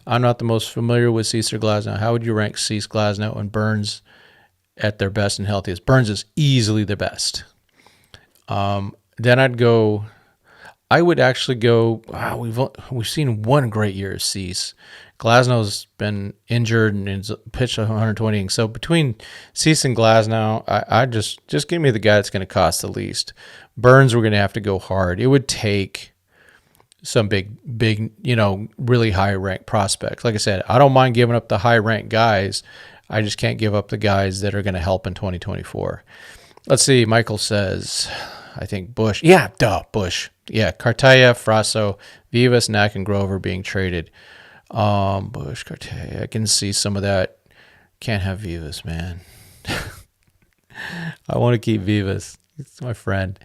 I'm not the most familiar with Cease or Glasnow. How would you rank Cease, Glasnow, and Burns at their best and healthiest? Burns is easily the best. Then I would actually go. Wow, we've seen one great year of Cease. Glasnow's been injured and has pitched 120 innings. So between Cease and Glasnow, I just give me the guy that's going to cost the least. Burns, we're going to have to go hard. It would take some big, really high-ranked prospects. Like I said, I don't mind giving up the high-ranked guys. I just can't give up the guys that are going to help in 2024. Let's see. Michael says, I think Bush. Yeah, Bush. Yeah, Cartaya, Frasso, Vivas, Knack, and Grover being traded. Bush, Cartaya. I can see some of that. Can't have Vivas, man. I want to keep Vivas. It's my friend.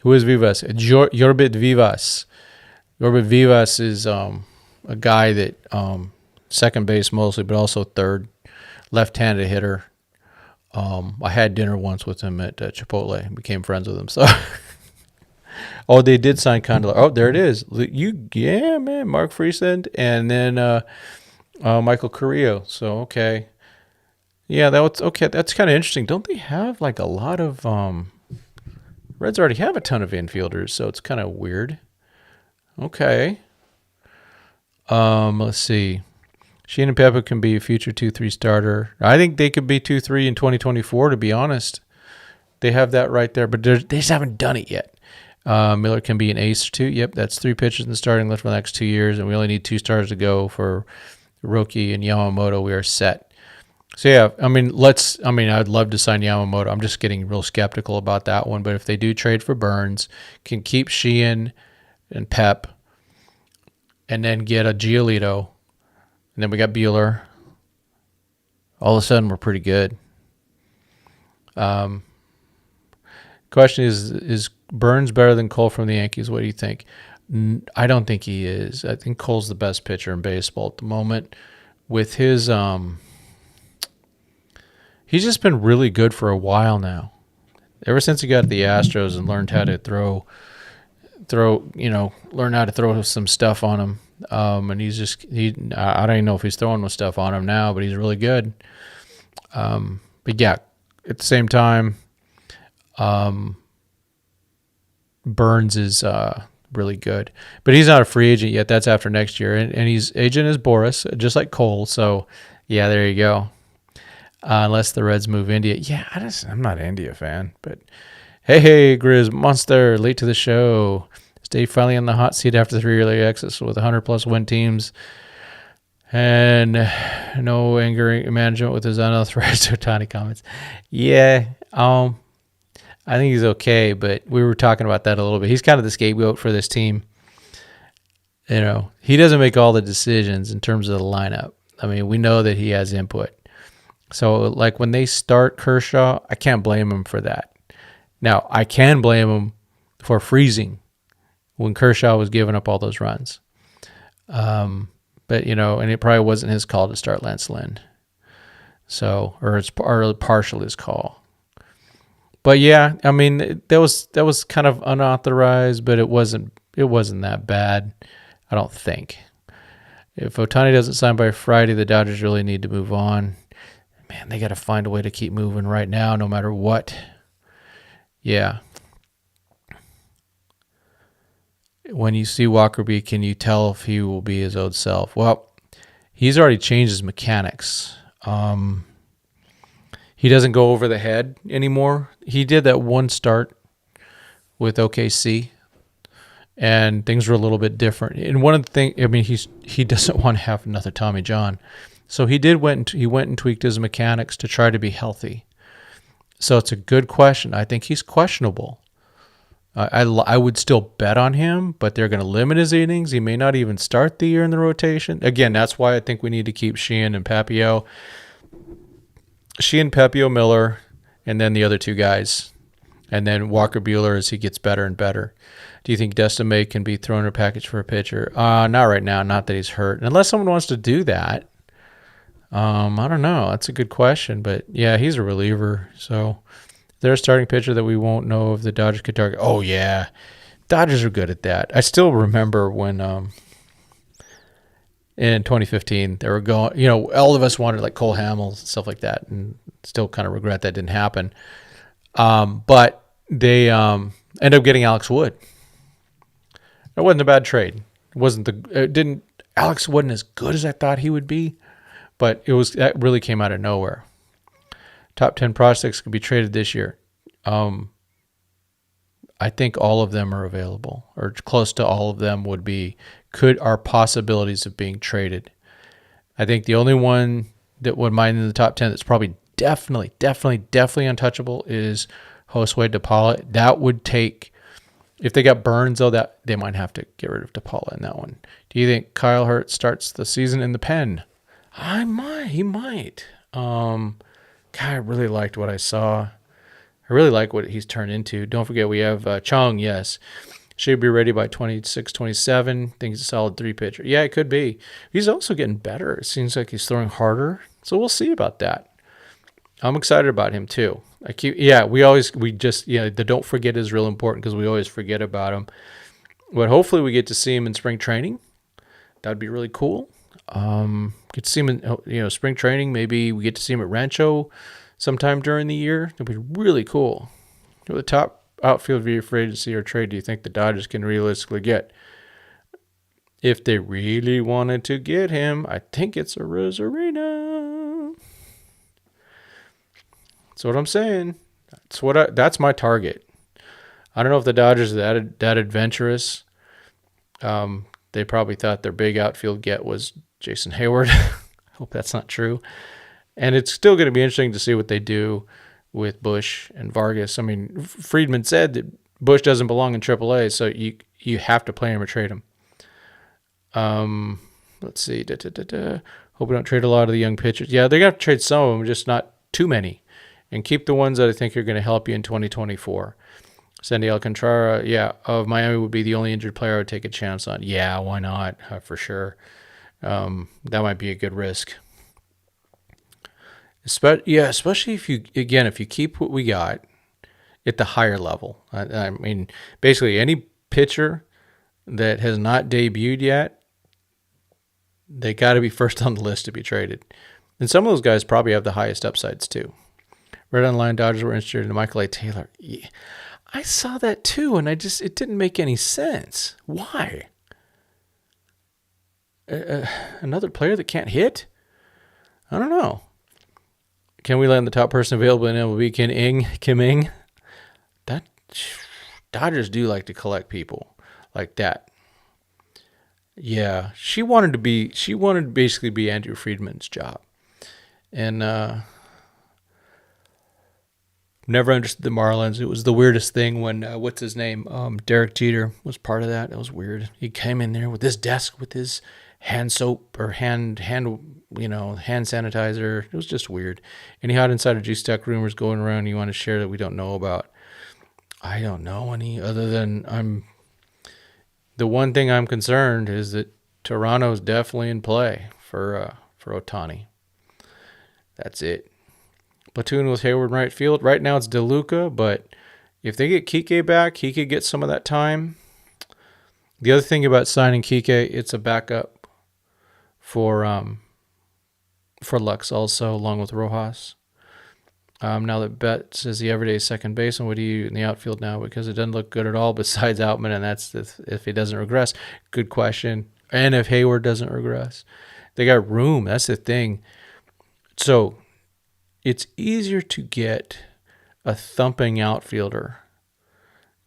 Who is Vivas? Yorbit Vivas. Yorbit Vivas is a guy that second base mostly, but also third, left-handed hitter. I had dinner once with him at Chipotle and became friends with him. So, they did sign Condola. Oh, there it is. Yeah, man. Mark Friesland and then Michael Carrillo. So, okay. Yeah, that's okay. That's kind of interesting. Don't they have like a lot of Reds already have a ton of infielders, so it's kind of weird. Okay. Let's see. Sheehan and Pepiot can be a future 2-3 starter. I think they could be 2-3 in 2024, to be honest. They have that right there, but they just haven't done it yet. Miller can be an ace or 2. Yep, that's 3 pitchers in the starting left for the next 2 years, and we only need 2 stars to go for Roki and Yamamoto. We are set. So, yeah, I'd love to sign Yamamoto. I'm just getting real skeptical about that one. But if they do trade for Burns, can keep Sheehan and Pep, and then get a Giolito, and then we got Bueller. All of a sudden, we're pretty good. Question is Burns better than Cole from the Yankees? What do you think? I don't think he is. I think Cole's the best pitcher in baseball at the moment. With his he's just been really good for a while now. Ever since he got to the Astros and learned how to learn how to throw some stuff on him. And I don't even know if he's throwing with stuff on him now, but he's really good. But yeah, at the same time, Burns is really good, but he's not a free agent yet. That's after next year, and he's agent is Boris, just like Cole. So yeah, there you go. Unless the Reds move India, yeah, I'm not an India fan, but hey, Grizz Monster, late to the show. Stay finally on the hot seat after 3 early exits with 100+ win teams, and no angering management with his unauthorized Otani comments. Yeah, I think he's okay, but we were talking about that a little bit. He's kind of the scapegoat for this team. He doesn't make all the decisions in terms of the lineup. I mean, we know that he has input. So, like, when they start Kershaw, I can't blame him for that. Now, I can blame him for freezing when Kershaw was giving up all those runs. But, and it probably wasn't his call to start Lance Lynn. So, or it's partial his call. But yeah, I mean, that was kind of unauthorized, but it wasn't that bad, I don't think. If Otani doesn't sign by Friday, the Dodgers really need to move on. Man, they got to find a way to keep moving right now, no matter what. Yeah. When you see Walkerby, can you tell if he will be his old self? Well, he's already changed his mechanics. He doesn't go over the head anymore. He did that one start with OKC, and things were a little bit different. And one of the things, I mean, he doesn't want to have another Tommy John, so he went and tweaked his mechanics to try to be healthy. So it's a good question. I think he's questionable. I would still bet on him, but they're going to limit his innings. He may not even start the year in the rotation. Again, that's why I think we need to keep Sheehan and Pepiot. Sheehan, Pepiot, Miller, and then the other two guys. And then Walker Buehler as he gets better and better. Do you think Dustin May can be thrown in a package for a pitcher? Not right now. Not that he's hurt. Unless someone wants to do that. I don't know. That's a good question. But, yeah, he's a reliever. So they're a starting pitcher that we won't know if the Dodgers could target. Oh, yeah. Dodgers are good at that. I still remember when in 2015 they were going, all of us wanted like Cole Hamels and stuff like that, and still kind of regret that didn't happen. But they ended up getting Alex Wood. It wasn't a bad trade. Alex wasn't as good as I thought he would be, but that really came out of nowhere. Top 10 prospects could be traded this year. I think all of them are available, or close to all of them are possibilities of being traded. I think the only one that would mind in the top 10 that's probably definitely untouchable is Josue DePaula. That would take, if they got Burns, though, that they might have to get rid of DePaula in that one. Do you think Kyle Hurt starts the season in the pen? He might. God, I really liked what I saw. I really like what he's turned into. Don't forget we have Chung, yes. Should be ready by 26, 27. Think he's a solid 3 pitcher. Yeah, it could be. He's also getting better. It seems like he's throwing harder. So we'll see about that. I'm excited about him too. The don't forget is real important because we always forget about him. But hopefully we get to see him in spring training. That'd be really cool. Get to see him in spring training. Maybe we get to see him at Rancho sometime during the year. That'd be really cool. The top outfield free agency or trade do you think the Dodgers can realistically get? If they really wanted to get him, I think it's a Rosarina. That's what I'm saying. That's my target. I don't know if the Dodgers are that adventurous. They probably thought their big outfield get was Jason Hayward. I hope that's not true. And it's still going to be interesting to see what they do with Bush and Vargas. I mean, Friedman said that Bush doesn't belong in AAA, so you have to play him or trade him. Let's see. Hope we don't trade a lot of the young pitchers. Yeah, they're going to have to trade some of them, just not too many. And keep the ones that I think are going to help you in 2024. Sandy Alcantara, of Miami would be the only injured player I would take a chance on. Yeah, why not? For sure. That might be a good risk. Especially if you keep what we got at the higher level. I mean, basically any pitcher that has not debuted yet, they got to be first on the list to be traded. And some of those guys probably have the highest upsides too. Read online Dodgers were interested in Michael A. Taylor. Yeah, I saw that too, and it didn't make any sense. Why? Another player that can't hit? I don't know. Can we land the top person available in MLB? Kim Ing? That Dodgers do like to collect people like that. Yeah, she wanted to basically be Andrew Friedman's job, and never understood the Marlins. It was the weirdest thing when what's his name, Derek Jeter was part of that. It was weird. He came in there with his desk with his hand soap or hand sanitizer. It was just weird. And he had insider juice tech rumors going around you want to share that we don't know about. I don't know any other than the one thing I'm concerned is that Toronto's definitely in play for Ohtani. That's it. Platoon with Hayward in right field. Right now it's DeLuca, but if they get Kike back, he could get some of that time. The other thing about signing Kike, it's a backup for Lux also, along with Rojas. Now that Betts is the everyday second baseman, what do you in the outfield now? Because it doesn't look good at all besides Outman, and that's if he doesn't regress. Good question. And if Hayward doesn't regress. They got room. That's the thing. So it's easier to get a thumping outfielder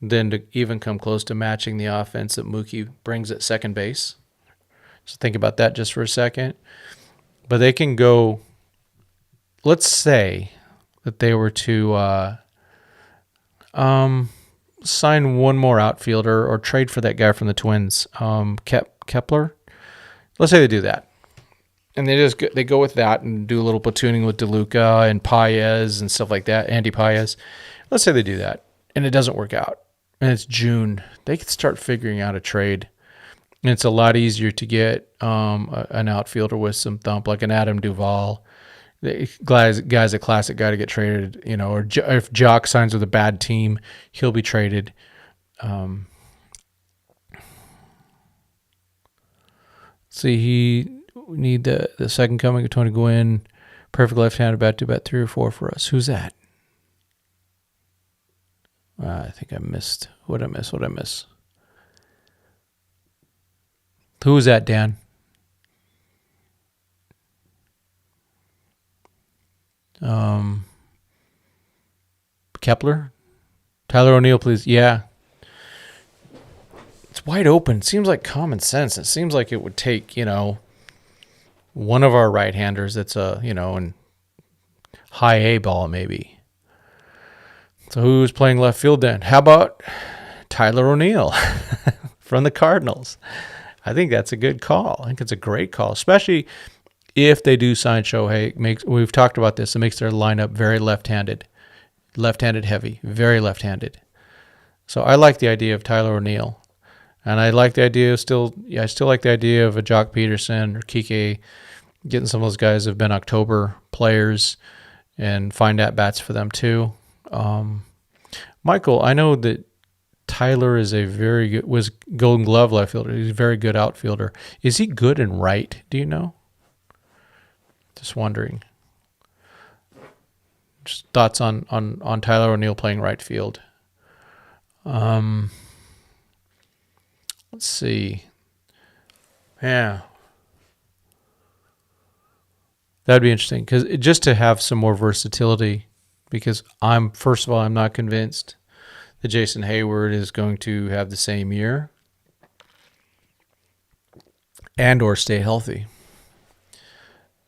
than to even come close to matching the offense that Mookie brings at second base. So think about that just for a second. But they can go, let's say that they were to sign one more outfielder or trade for that guy from the Twins, Kepler. Let's say they do that. And they go with that and do a little platooning with DeLuca and Paez and stuff like that, Andy Paez. Let's say they do that, and it doesn't work out, and it's June. They could start figuring out a trade, and it's a lot easier to get an outfielder with some thump, like an Adam Duvall. Guy's a classic guy to get traded, or if Jock signs with a bad team, he'll be traded. We need the second coming of Tony Gwynn. Perfect left-handed bat to bat 3 or 4 for us. Who's that? I think I missed. What'd I miss? Who was that, Dan? Kepler? Tyler O'Neill, please. Yeah. It's wide open. It seems like common sense. It seems like it would take, one of our right-handers that's in high A ball maybe. So who's playing left field then? How about Tyler O'Neill from the Cardinals? I think that's a good call. I think it's a great call, especially if they do sign Shohei. We've talked about this. It makes their lineup very left-handed heavy, very left-handed. So I like the idea of Tyler O'Neill. And I like the idea I still like the idea of a Jock Peterson or Kike, getting some of those guys who have been October players and find at-bats for them too. Michael, I know that Tyler is was Golden Glove left fielder. He's a very good outfielder. Is he good in right? Do you know? Just wondering. Just thoughts on Tyler O'Neill playing right field. Let's see. Yeah. That'd be interesting because just to have some more versatility, because I'm not convinced that Jason Hayward is going to have the same year and or stay healthy.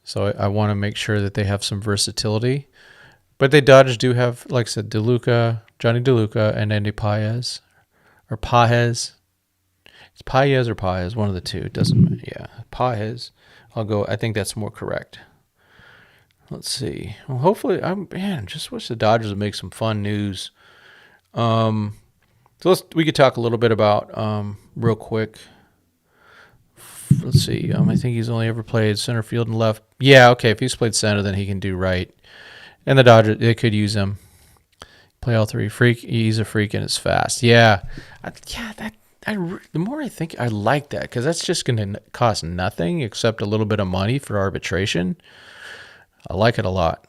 So I want to make sure that they have some versatility. But Dodgers do have, like I said, Johnny DeLuca, and Andy Paez. Or Paez. It's Paez or Paez, one of the two. It doesn't matter. Yeah, Paez. I think that's more correct. Let's see. Well, hopefully, just wish the Dodgers would make some fun news. So we could talk a little bit about, real quick. Let's see. I think he's only ever played center field and left. Yeah, okay. If he's played center, then he can do right. And the Dodgers, they could use him. Play all three. He's a freak and it's fast. Yeah. The more I think, I like that because that's just going to cost nothing except a little bit of money for arbitration. I like it a lot.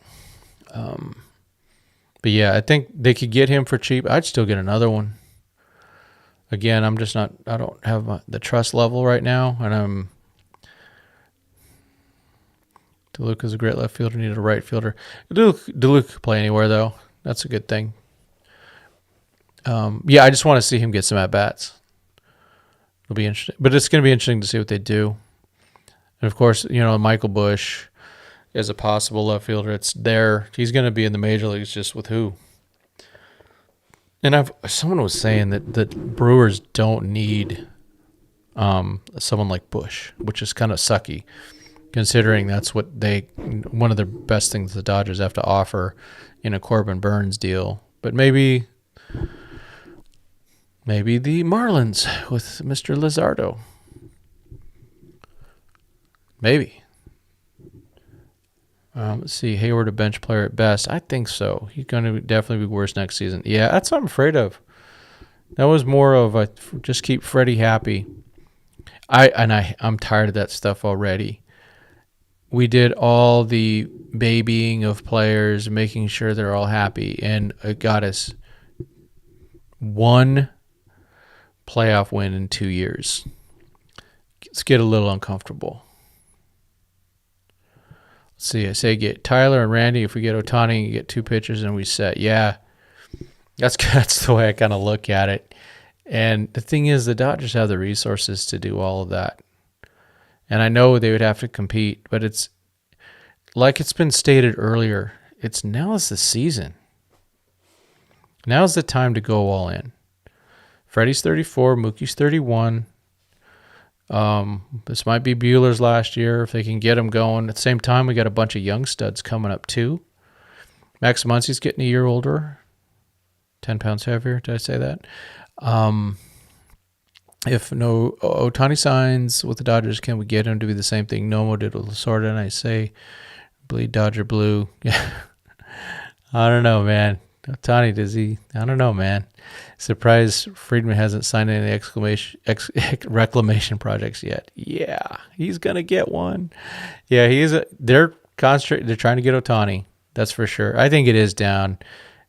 But yeah, I think they could get him for cheap. I'd still get another one. Again, I'm just not. I don't have the trust level right now, and DeLuca's a great left fielder. Needed a right fielder. DeLuca could play anywhere though. That's a good thing. Yeah, I just want to see him get some at bats. It'll be interesting, but it's going to be interesting to see what they do. And of course, Michael Busch is a possible left fielder. It's there. He's going to be in the major leagues, just with who. And someone was saying that Brewers don't need someone like Busch, which is kind of sucky, considering that's what one of the best things the Dodgers have to offer in a Corbin Burns deal. But maybe the Marlins with Mr. Lizardo. Maybe. Let's see. Hayward, a bench player at best. I think so. He's going to definitely be worse next season. Yeah, that's what I'm afraid of. That was more of a just keep Freddie happy. I'm tired of that stuff already. We did all the babying of players, making sure they're all happy, and it got us one playoff win in 2 years. Let's get a little uncomfortable. Let's see, I say get Tyler and Randy. If we get Ohtani, you get 2 pitchers and we set. Yeah, that's the way I kind of look at it. And the thing is, the Dodgers have the resources to do all of that. And I know they would have to compete, but it's like it's been stated earlier, now's the season. Now's the time to go all in. Freddie's 34, Mookie's 31. This might be Bueller's last year if they can get him going. At the same time, we got a bunch of young studs coming up too. Max Muncy's getting a year older, 10 pounds heavier. Did I say that? If no Ohtani signs with the Dodgers, can we get him to be the same thing Nomo did with Lasorda? And I say, bleed Dodger blue. Yeah, I don't know, man. Ohtani, does he? I don't know, man. Surprised Friedman hasn't signed any reclamation projects yet. Yeah, he's gonna get one. Yeah, they're trying to get Ohtani. That's for sure. I think it is down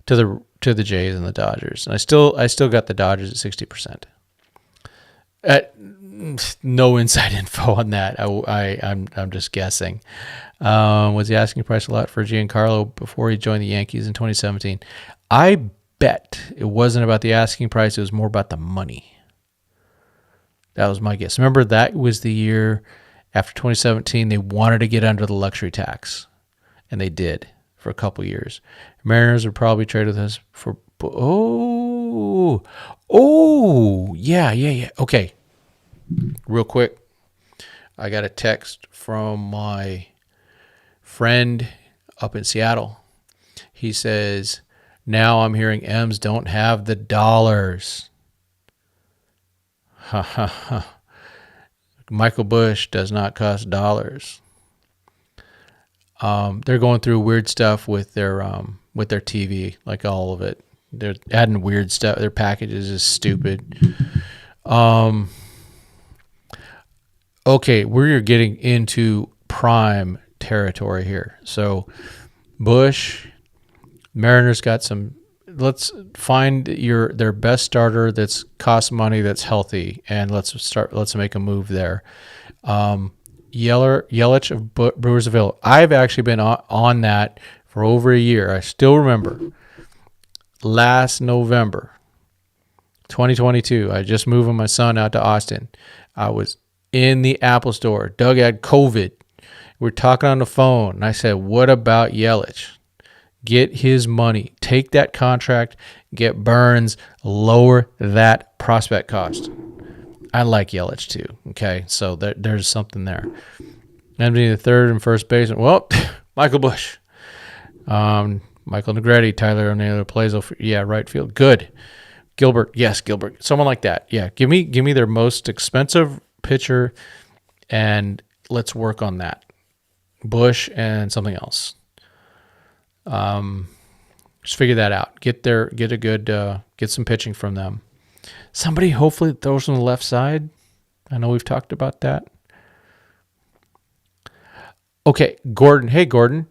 to the Jays and the Dodgers. And I still got the Dodgers at 60%. No inside info on that. I'm just guessing. Was the asking price a lot for Giancarlo before he joined the Yankees in 2017? I bet it wasn't about the asking price. It was more about the money. That was my guess. Remember, that was the year after 2017 they wanted to get under the luxury tax, and they did for a couple years. Mariners would probably trade with us for yeah. Okay, real quick, I got a text from my friend up in Seattle. He says, now I'm hearing M's don't have the dollars. Ha ha ha. Michael Busch does not cost dollars. They're going through weird stuff with their TV, like all of it. They're adding weird stuff. Their packages is stupid. Okay, we're getting into prime territory here. So, Busch, Mariners got some. Let's find their best starter that's costs money, that's healthy, and let's make a move there. Yelich of Brewers Avail. I've actually been on that for over a year. I still remember last November 2022, I just moved my son out to Austin. I was in the Apple store. Doug had COVID. We're talking on the phone, and I said, what about Yelich? Get his money. Take that contract. Get Burns. Lower that prospect cost. I like Yelich too. Okay, so there's something there. Empty the third and first baseman. Well, Michael Busch. Michael Negretti, Tyler O'Neill plays. Yeah, right field. Good. Gilbert. Yes, Gilbert. Someone like that. Yeah, give me their most expensive pitcher, and let's work on that. Busch and something else. Just figure that out. Get some pitching from them. Somebody hopefully throws on the left side. I know we've talked about that. Okay, Gordon. Hey, Gordon.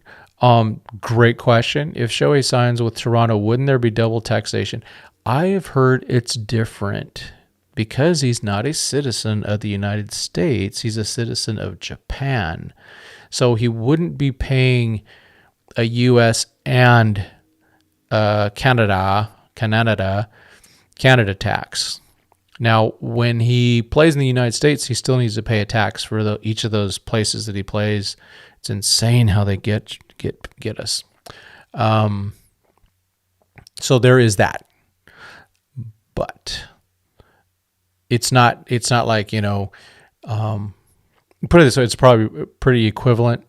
Great question. If Shohei signs with Toronto, wouldn't there be double taxation? I have heard it's different because he's not a citizen of the United States. He's a citizen of Japan. So he wouldn't be paying a U.S. and Canada tax. Now, when he plays in the United States, he still needs to pay a tax for each of those places that he plays. It's insane how they get us. So there is that, but it's not like, put it this way, it's probably pretty equivalent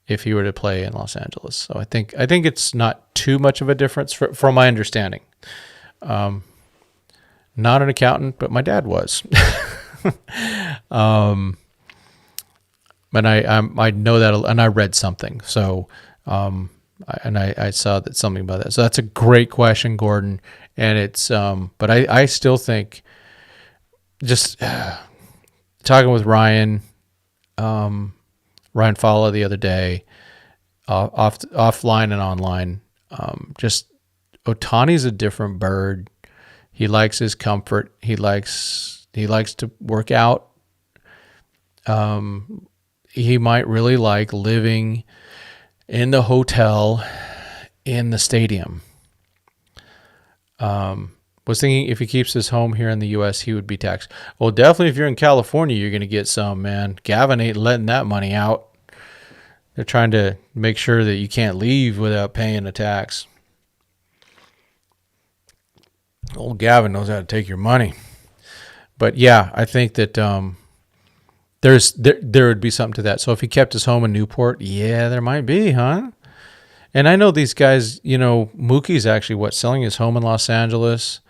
if he were to play in Los Angeles. So I think it's not too much of a difference from my understanding. Not an accountant, but my dad was. But I know that, and I read something. So, I saw that something about that. So that's a great question, Gordon. And it's, but I still think, just talking with Ryan Fowler the other day, offline and online, just Ohtani's a different bird. He likes his comfort. He likes to work out. He might really like living in the hotel in the stadium. Was thinking if he keeps his home here in the U.S., he would be taxed. Well, definitely if you're in California, you're going to get some, man. Gavin ain't letting that money out. They're trying to make sure that you can't leave without paying a tax. Old Gavin knows how to take your money. But yeah, I think that there would be something to that. So if he kept his home in Newport, yeah, there might be, huh? And I know these guys, Mookie's actually selling his home in Los Angeles.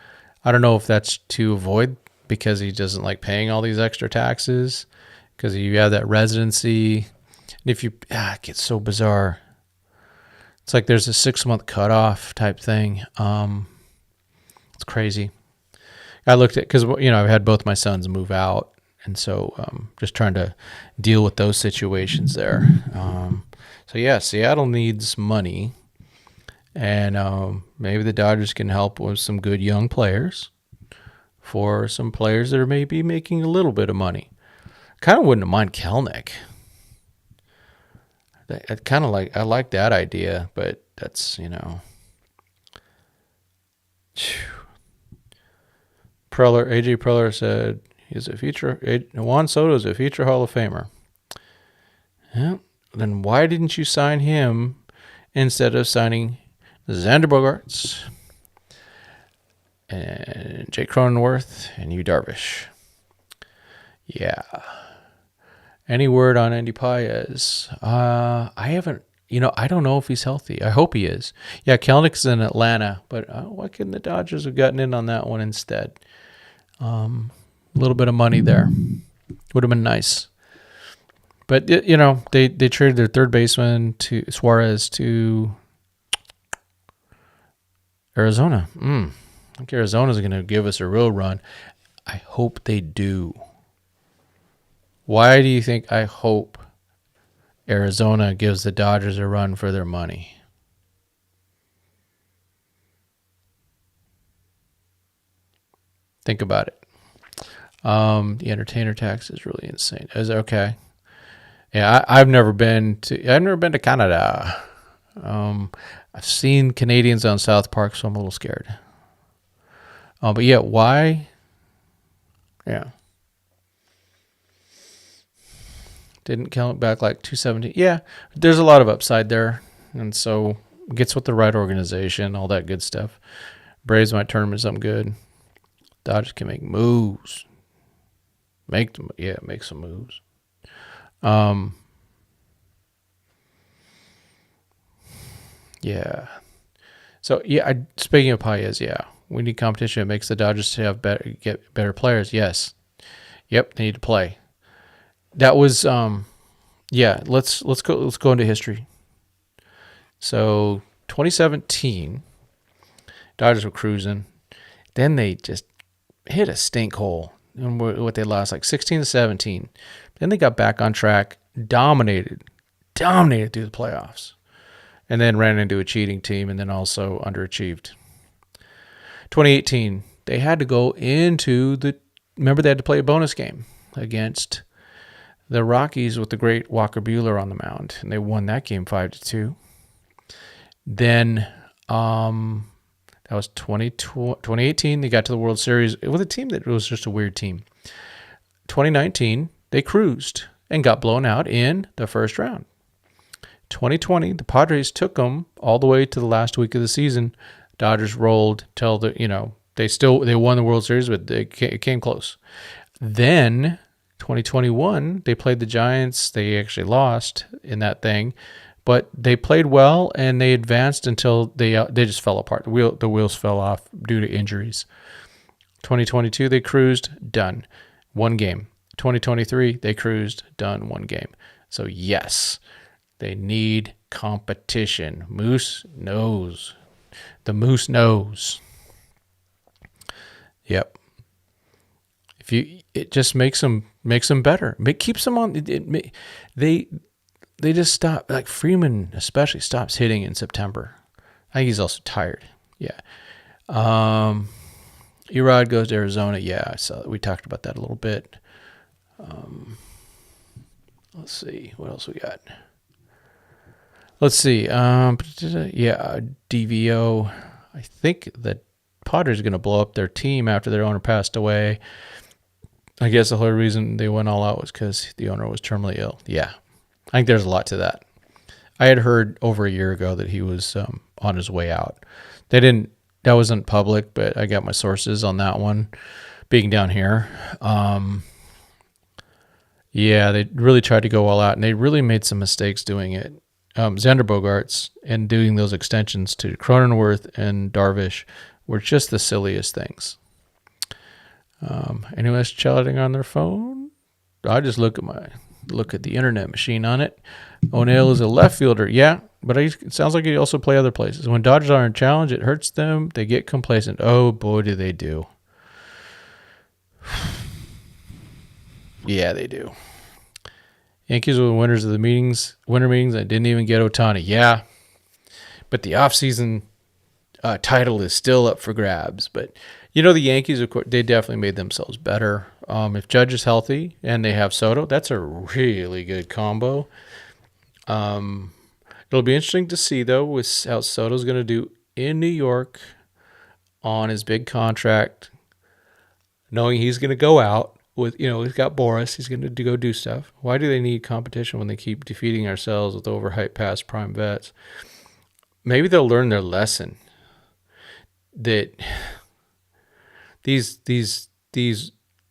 I don't know if that's to avoid because he doesn't like paying all these extra taxes because you have that residency. And if you, it gets so bizarre. It's like there's a 6-month cutoff type thing. It's crazy. I looked at, because, I've had both my sons move out. And so just trying to deal with those situations there. So, yeah, Seattle needs money. And maybe the Dodgers can help with some good young players for some players that are maybe making a little bit of money. Kind of wouldn't mind Kelnick. I like that idea, but that's, Preller, AJ Preller said Juan Soto is a future Hall of Famer. Yeah. Then why didn't you sign him instead of signing Xander Bogaerts and Jake Cronenworth and Yu Darvish? Yeah. Any word on Andy Paez? I haven't. I don't know if he's healthy. I hope he is. Yeah, Kelnick's in Atlanta, but why couldn't the Dodgers have gotten in on that one instead? A little bit of money there would have been nice. But, they traded their third baseman to Suarez to Arizona. I think Arizona's going to give us a real run. I hope they do. Why do you think I hope Arizona gives the Dodgers a run for their money? Think about it. The entertainer tax is really insane. Is it okay? Yeah, I've never been to Canada. I've seen Canadians on South Park, so I'm a little scared. But yeah, why? Yeah. Didn't count back like 217. Yeah, there's a lot of upside there. And so gets with the right organization, all that good stuff. Braves might turn them into something good. Dodgers can make moves. Make some moves. Yeah. So yeah, speaking of Paez, yeah, we need competition. It makes the Dodgers get better players. Yes. Yep, they need to play. That was let's go into history. So 2017, Dodgers were cruising. Then they just hit a stink hole. And what they lost, like 16-17. Then they got back on track, dominated through the playoffs. and then ran into a cheating team and then also underachieved. 2018, they had to go into remember they had to play a bonus game against the Rockies with the great Walker Buehler on the mound, and they won that game 5-2. Then that was 2018. They got to the World Series with a team that was just a weird team. 2019, they cruised and got blown out in the first round. 2020, the Padres took them all the way to the last week of the season. Dodgers rolled till they won the World Series, but it came close. Then 2021, they played the Giants. They actually lost in that thing. But they played well, and they advanced until they just fell apart. The wheels fell off due to injuries. 2022, they cruised, done. One game. 2023, they cruised, done, one game. So, yes, they need competition. Moose knows. The Moose knows. Yep. It just makes them better. It keeps them on. They just stop, like Freeman especially stops hitting in September. I think he's also tired. Yeah. Erod goes to Arizona. Yeah, we talked about that a little bit. Let's see. What else we got? Let's see. DVO. I think the Padres are going to blow up their team after their owner passed away. I guess the whole reason they went all out was because the owner was terminally ill. Yeah. I think there's a lot to that. I had heard over a year ago that he was on his way out. That wasn't public, but I got my sources on that one being down here. Yeah, they really tried to go all out, and they really made some mistakes doing it. Xander Bogaerts and doing those extensions to Cronenworth and Darvish were just the silliest things. Anyone else chatting on their phone? I just look at the internet machine on it. O'Neill is a left fielder. Yeah, but it sounds like he also play other places. When Dodgers are in challenge, it hurts them. They get complacent. Oh, boy, do they do. Yeah, they do. Yankees were the winners of the winter meetings. I didn't even get Ohtani. Yeah, but the offseason title is still up for grabs. But, the Yankees, of course, they definitely made themselves better. If Judge is healthy and they have Soto, that's a really good combo. It'll be interesting to see, though, with how Soto's going to do in New York on his big contract, knowing he's going to go out with, he's got Boris. He's going to go do stuff. Why do they need competition when they keep defeating ourselves with overhyped past prime vets? Maybe they'll learn their lesson that these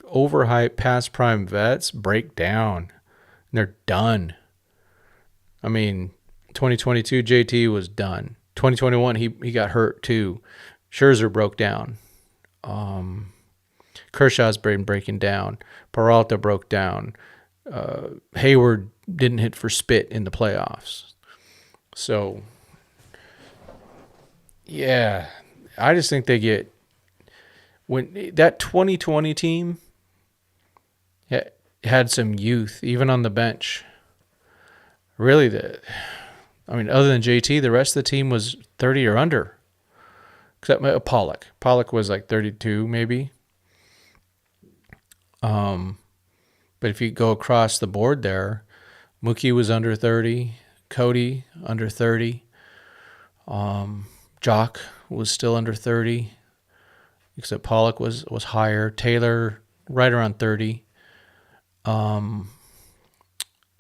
overhyped past prime vets break down and they're done. I mean, 2022 JT was done. 2021 he got hurt too. Scherzer broke down. Kershaw's been breaking down. Peralta broke down. Hayward didn't hit for spit in the playoffs. So, yeah, I just think they get when that 2020 team had some youth, even on the bench. Really, other than JT, the rest of the team was 30 or under, except Pollock. Pollock was like 32, maybe. But if you go across the board there, Mookie was under 30, Cody under 30, Jock was still under 30, except Pollock was higher. Taylor right around 30.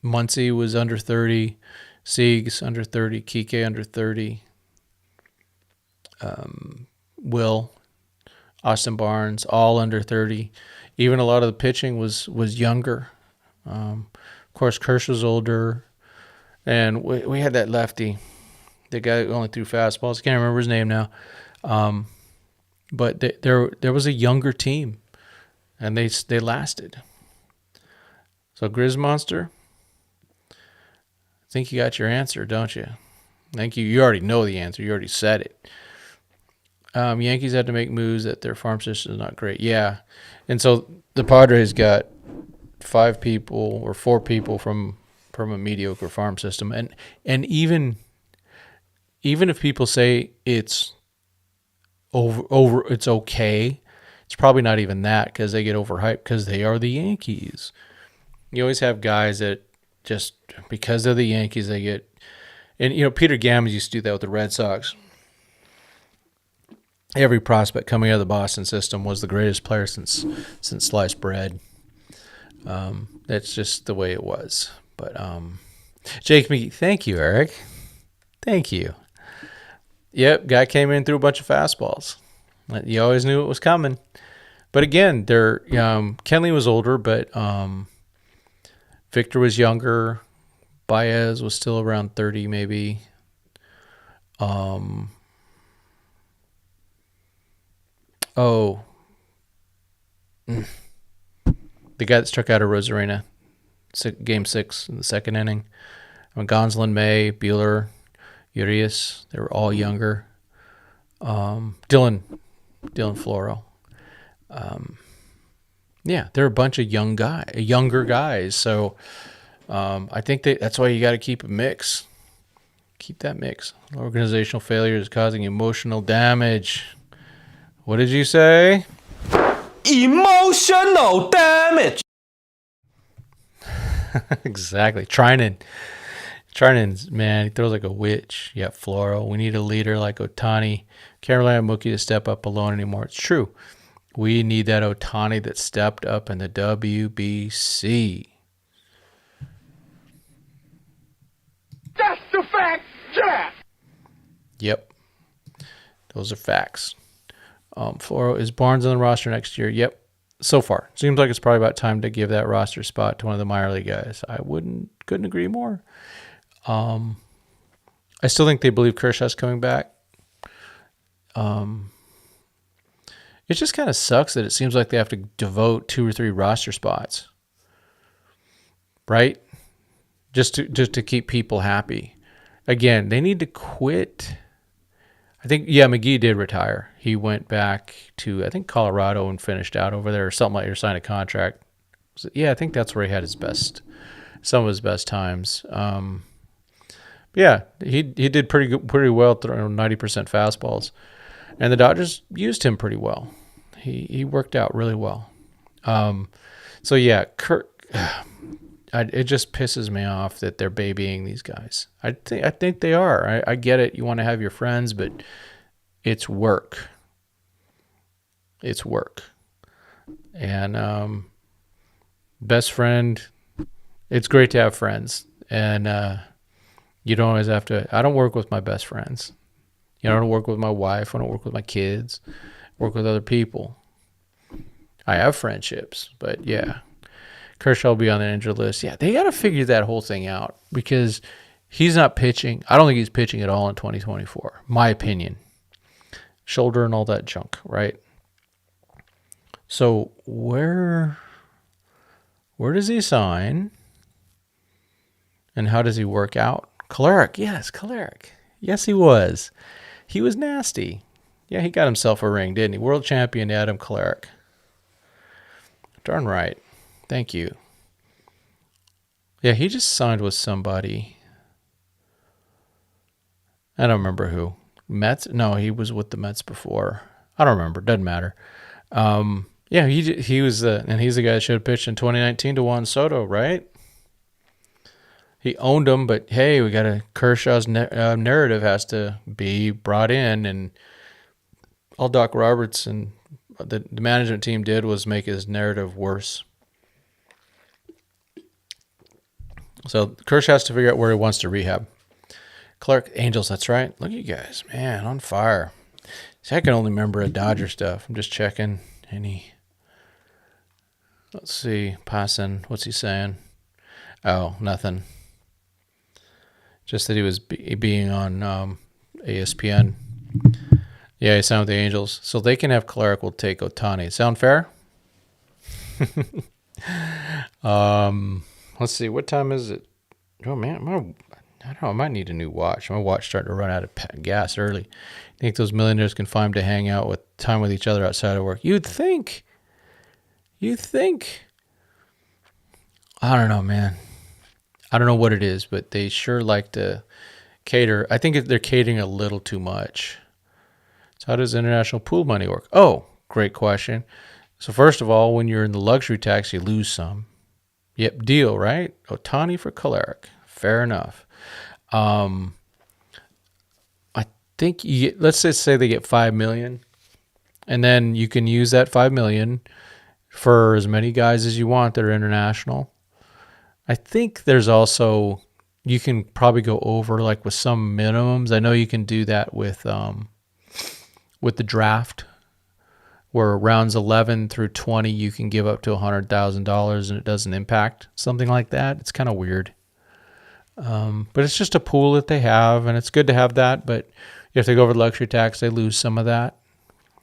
Muncy was under 30. Siegs under 30. Kike under 30. Will, Austin Barnes, all under 30. Even a lot of the pitching was younger. Of course, Kirsch was older. And we had that lefty, the guy who only threw fastballs. I can't remember his name now. But there was a younger team, and they lasted. So Grizz Monster, I think you got your answer, don't you? I think you already know the answer. You already said it. Yankees had to make moves that their farm system is not great. Yeah. And so the Padres got 5 people or 4 people from a mediocre farm system. And even even if people say it's it's okay, it's probably not even that because they get overhyped because they are the Yankees. You always have guys that just because they're the Yankees, they get, and Peter Gammons used to do that with the Red Sox. Every prospect coming out of the Boston system was the greatest player since sliced bread. That's just the way it was. But Jake McGee, thank you, Eric. Thank you. Yep, guy came in threw a bunch of fastballs. You always knew it was coming. But again, Kenley was older, but Victor was younger. Baez was still around 30, maybe. The guy that struck out of Rosarina, Game 6 in the second inning. Gonsolin, May, Buehler, Urias, they were all younger. Dylan Floro. They're a bunch of younger guys. So I think that's why you got to keep a mix. Keep that mix. Organizational failure is causing emotional damage. What did you say? Emotional damage. Exactly. Trinan, man, he throws like a witch. Yeah, Floro. We need a leader like Ohtani. Can't rely on Mookie to step up alone anymore. It's true. We need that Ohtani that stepped up in the WBC. That's the fact, yeah. Yep. Those are facts. Floro, is Barnes on the roster next year? Yep. So far. Seems like it's probably about time to give that roster spot to one of the minor league guys. I couldn't agree more. I still think they believe Kershaw's coming back. It just kind of sucks that it seems like they have to devote 2 or 3 roster spots, right? Just to keep people happy. Again, they need to quit. I think, McGee did retire. He went back to, I think, Colorado and finished out over there or something like that, or signed a contract. I think that's where he had some of his best times. He did pretty well throwing 90% fastballs. And the Dodgers used him pretty well. He worked out really well. It just pisses me off that they're babying these guys. I think they are. I get it. You want to have your friends, but it's work. It's work. And best friend, it's great to have friends. And you don't always have to. I don't work with my best friends. I don't work with my wife. I don't work with my kids. I work with other people. I have friendships, but yeah. Kershaw will be on the injured list. Yeah, they got to figure that whole thing out because he's not pitching. I don't think he's pitching at all in 2024, my opinion. Shoulder and all that junk, right? So where does he sign? And how does he work out? Kolarek. Yes, he was. He was nasty. Yeah, he got himself a ring, didn't he? World champion Adam Kolarek. Darn right. Thank you. Yeah, he just signed with somebody. I don't remember who. Mets? No, he was with the Mets before. I don't remember. Doesn't matter. He was and he's the guy that should have pitched in 2019 to Juan Soto, right? He owned him, but hey, we got Kershaw's narrative has to be brought in, and all Doc Roberts and the management team did was make his narrative worse. So Kershaw has to figure out where he wants to rehab. Clark, Angels, that's right. Look at you guys, man, on fire. See, I can only remember a Dodger stuff. I'm just checking let's see, Passan, what's he saying? Oh, nothing. Just that he was being on ESPN. Yeah, he signed with the Angels. So they can have Kolarek will take Ohtani. Sound fair? Let's see. What time is it? Oh, man. I don't know. I might need a new watch. My watch starting to run out of gas early. I think those millionaires can find to hang out with time with each other outside of work. You'd think. I don't know, man. I don't know what it is, but they sure like to cater. I think they're catering a little too much. So how does international pool money work? Oh, great question. So first of all, when you're in the luxury tax, you lose some. Yep, deal, right? Otani for Choleric. Fair enough. I think let's just say they get $5 million, and then you can use that $5 million for as many guys as you want that are international. I think there's also, you can probably go over like with some minimums. I know you can do that with the draft, where rounds 11 through 20 you can give up to $100,000 and it doesn't impact something like that. It's kind of weird, but it's just a pool that they have, and it's good to have that. But if they go over luxury tax, they lose some of that,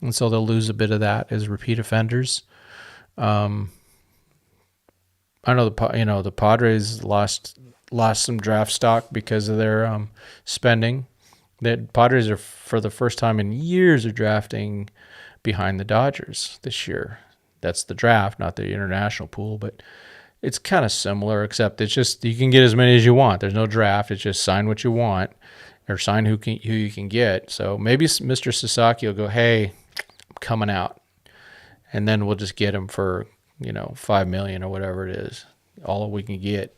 and so they'll lose a bit of that as repeat offenders. I know the Padres lost some draft stock because of their spending. The Padres are, for the first time in years, are drafting behind the Dodgers this year. That's the draft, not the international pool, but it's kind of similar, except it's just you can get as many as you want. There's no draft. It's just sign what you want or sign who you can get. So maybe Mr. Sasaki will go, hey, I'm coming out, and then we'll just get him for $5 million or whatever it is, all we can get.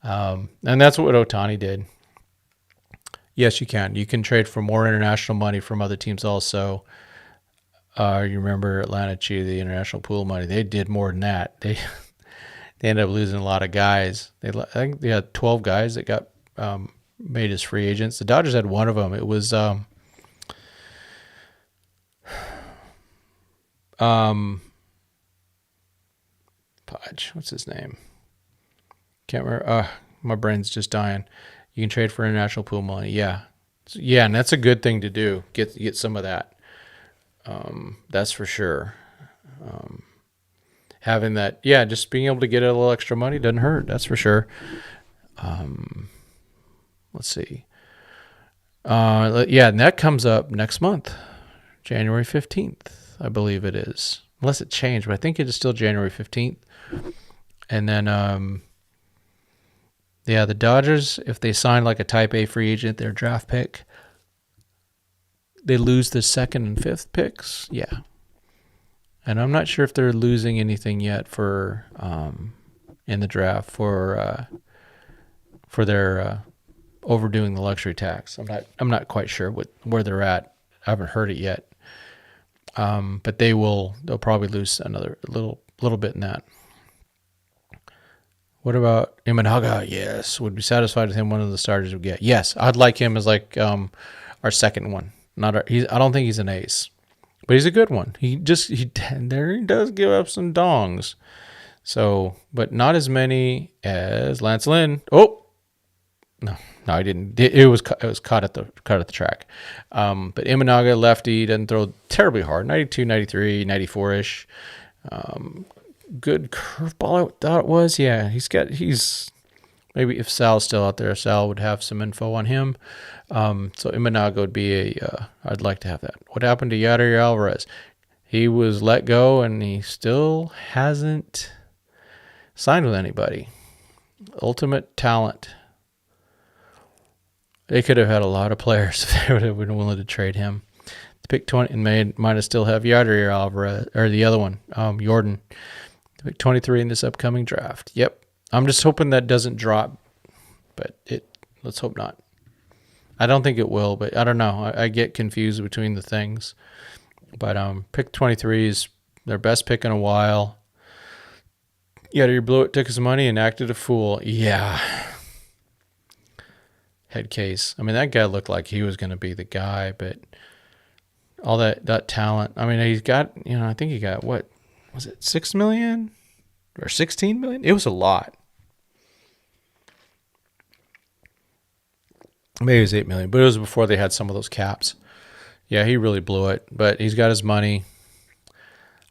And that's what Otani did. Yes, you can. You can trade for more international money from other teams also. You remember Atlanta Chi, the international pool money. They did more than that. They ended up losing a lot of guys. I think they had 12 guys that got made as free agents. The Dodgers had one of them. It was Podge. What's his name? Can't remember. My brain's just dying. You can trade for international pool money. Yeah, and that's a good thing to do. Get some of that. That's for sure. Having that, just being able to get a little extra money doesn't hurt. That's for sure. Let's see. And that comes up next month, January 15th, I believe it is. Unless it changed, but I think it is still January 15th. And then, the Dodgers, if they sign like a type A free agent, their draft pick, they lose the second and fifth picks. Yeah. And I'm not sure if they're losing anything yet for in the draft for their overdoing the luxury tax. I'm not quite sure where they're at. I haven't heard it yet. But they'll probably lose another little bit in that. What about Imanaga? Yes, would be satisfied with him. One of the starters would get. Yes, I'd like him as like our second one. I don't think he's an ace, but he's a good one. He does give up some dongs. So, but not as many as Lance Lynn. Oh, no, he didn't. It was caught at the track. But Imanaga, lefty, doesn't throw terribly hard. 92, 93, 94-ish. Good curveball, I thought it was. Yeah, he's maybe if Sal's still out there, Sal would have some info on him. So Imanaga would be I'd like to have that. What happened to Yadier Alvarez? He was let go and he still hasn't signed with anybody. Ultimate talent. They could have had a lot of players if they would have been willing to trade him. Pick 20 and might have still have Yadier Alvarez or the other one, Jordan. Pick 23 in this upcoming draft. Yep. I'm just hoping that doesn't drop, but let's hope not. I don't think it will, but I don't know. I get confused between the things. But pick 23 is their best pick in a while. Yadier blew it, took his money, and acted a fool. Yeah. Head case. I mean, that guy looked like he was going to be the guy, but all that talent. I mean, he's got, I think he got, what was it, 6 million or 16 million? It was a lot. Maybe it was 8 million, but it was before they had some of those caps. Yeah, he really blew it, but he's got his money.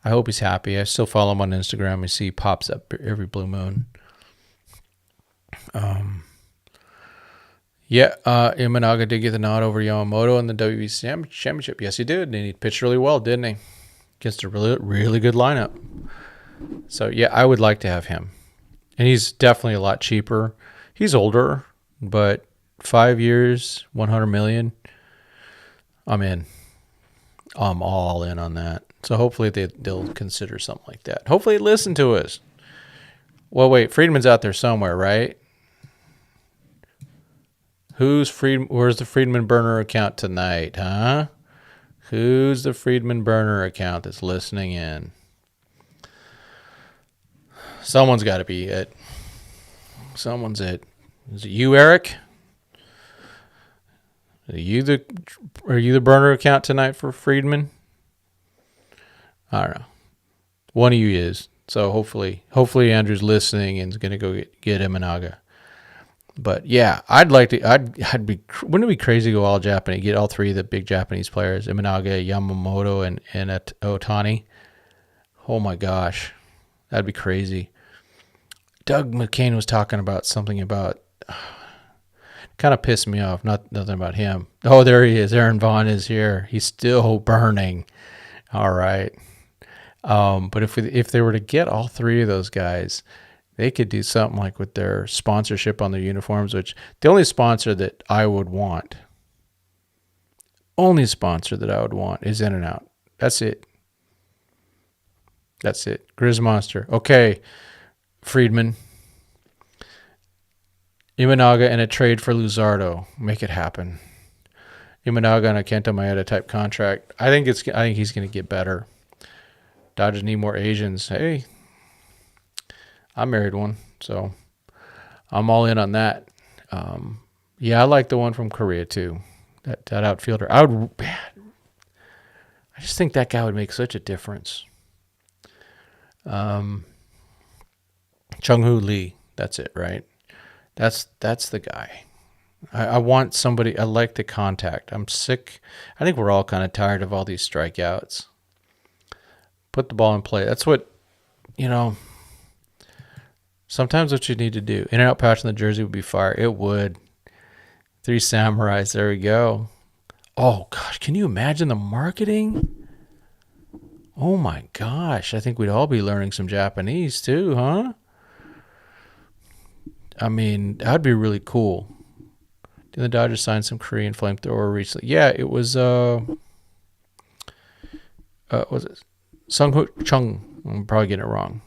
I hope he's happy. I still follow him on Instagram. You see he pops up every blue moon. Imanaga did get the nod over Yamamoto in the WBC Championship. Yes, he did, and he pitched really well, didn't he? Against a really, really good lineup. So, yeah, I would like to have him. And he's definitely a lot cheaper. He's older, but 5 years, 100 million. I'm in. I'm all in on that. So hopefully they'll consider something like that. Hopefully they listen to us. Well, wait, Friedman's out there somewhere, right? Where's the Friedman burner account tonight, huh? Who's the Friedman burner account that's listening in? Someone's got to be it. Someone's it. Is it you, Eric? Are you the burner account tonight for Friedman? I don't know. One of you is. So hopefully Andrew's listening and is going to go get Imanaga. But yeah, wouldn't it be crazy to go all Japanese, get all three of the big Japanese players, Imanaga, Yamamoto, and Otani? Oh my gosh, that'd be crazy. Doug McCain was talking about something about, kind of pissed me off. Nothing about him. Oh, there he is. Aaron Vaughn is here. He's still burning. All right. But if they were to get all three of those guys, they could do something like with their sponsorship on their uniforms, which the only sponsor that I would want is In-N-Out. That's it. Grizz Monster. Okay, Friedman. Imanaga and a trade for Luzardo. Make it happen. Imanaga on a Kenta Maeda type contract. I think he's going to get better. Dodgers need more Asians. Hey, I married one, so I'm all in on that. Yeah, I like the one from Korea too. That outfielder. I just think that guy would make such a difference. Chung-Hoo Lee. That's it, right? That's the guy. I want somebody. I like the contact. I'm sick. I think we're all kind of tired of all these strikeouts. Put the ball in play. That's what, sometimes what you need to do. In and out patch on the jersey would be fire. It would. 3 Samurais. There we go. Oh, gosh. Can you imagine the marketing? Oh, my gosh. I think we'd all be learning some Japanese too, huh? I mean, that'd be really cool. Did the Dodgers sign some Korean flamethrower recently? Yeah, it was, was it Sung-Hoo Chung? I'm probably getting it wrong.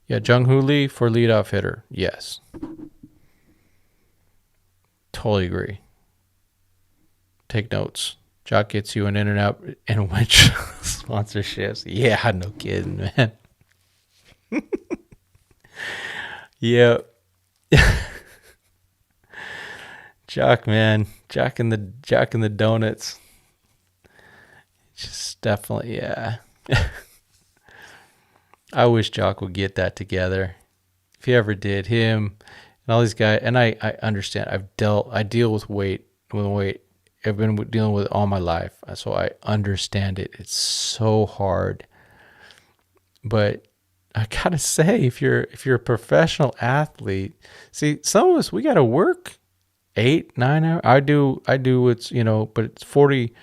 Yeah, Jung-Hoo Lee for leadoff hitter. Yes. Totally agree. Take notes. Jock gets you an In-N-Out and a winch sponsorships. Yeah, no kidding, man. Yeah. Jock, man. Jock and the donuts. Just definitely, yeah. I wish Jock would get that together. If he ever did, him and all these guys. And I understand. I deal with weight. I've been dealing with it all my life, so I understand it. It's so hard. But I gotta say, if you're a professional athlete, see, some of us, we gotta work 8, 9 hours. I do what's, but it's 40.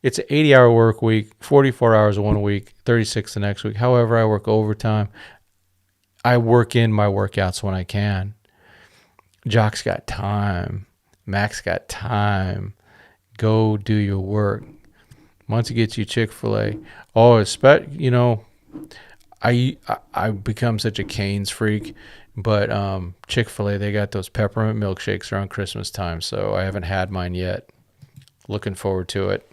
It's an 80-hour work week, 44 hours one week, 36 the next week. However, I work overtime. I work in my workouts when I can. Jock's got time. Mac's got time. Go do your work. Once it gets you Chick-fil-A, I become such a Cane's freak, but Chick-fil-A, they got those peppermint milkshakes around Christmas time, so I haven't had mine yet. Looking forward to it.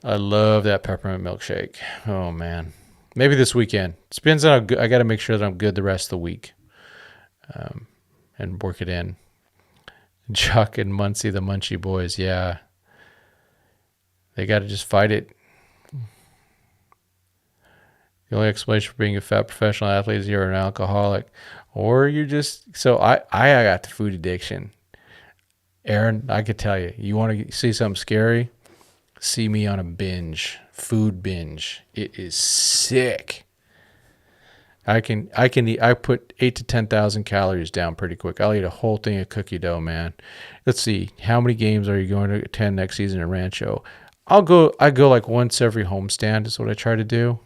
I love that peppermint milkshake. Oh, man. Maybe this weekend. It depends on how good. I got to make sure that I'm good the rest of the week and work it in. Chuck and Muncie, the Munchie boys, yeah. They got to just fight it. The only explanation for being a fat professional athlete is you're an alcoholic. Or you're just... So I got the food addiction. Aaron, I could tell you. You want to see something scary? See me on a binge. Food binge. It is sick. I put 8 to 10,000 calories down pretty quick. I'll eat a whole thing of cookie dough, man. Let's see. How many games are you going to attend next season at Rancho? I go like once every homestand is what I try to do.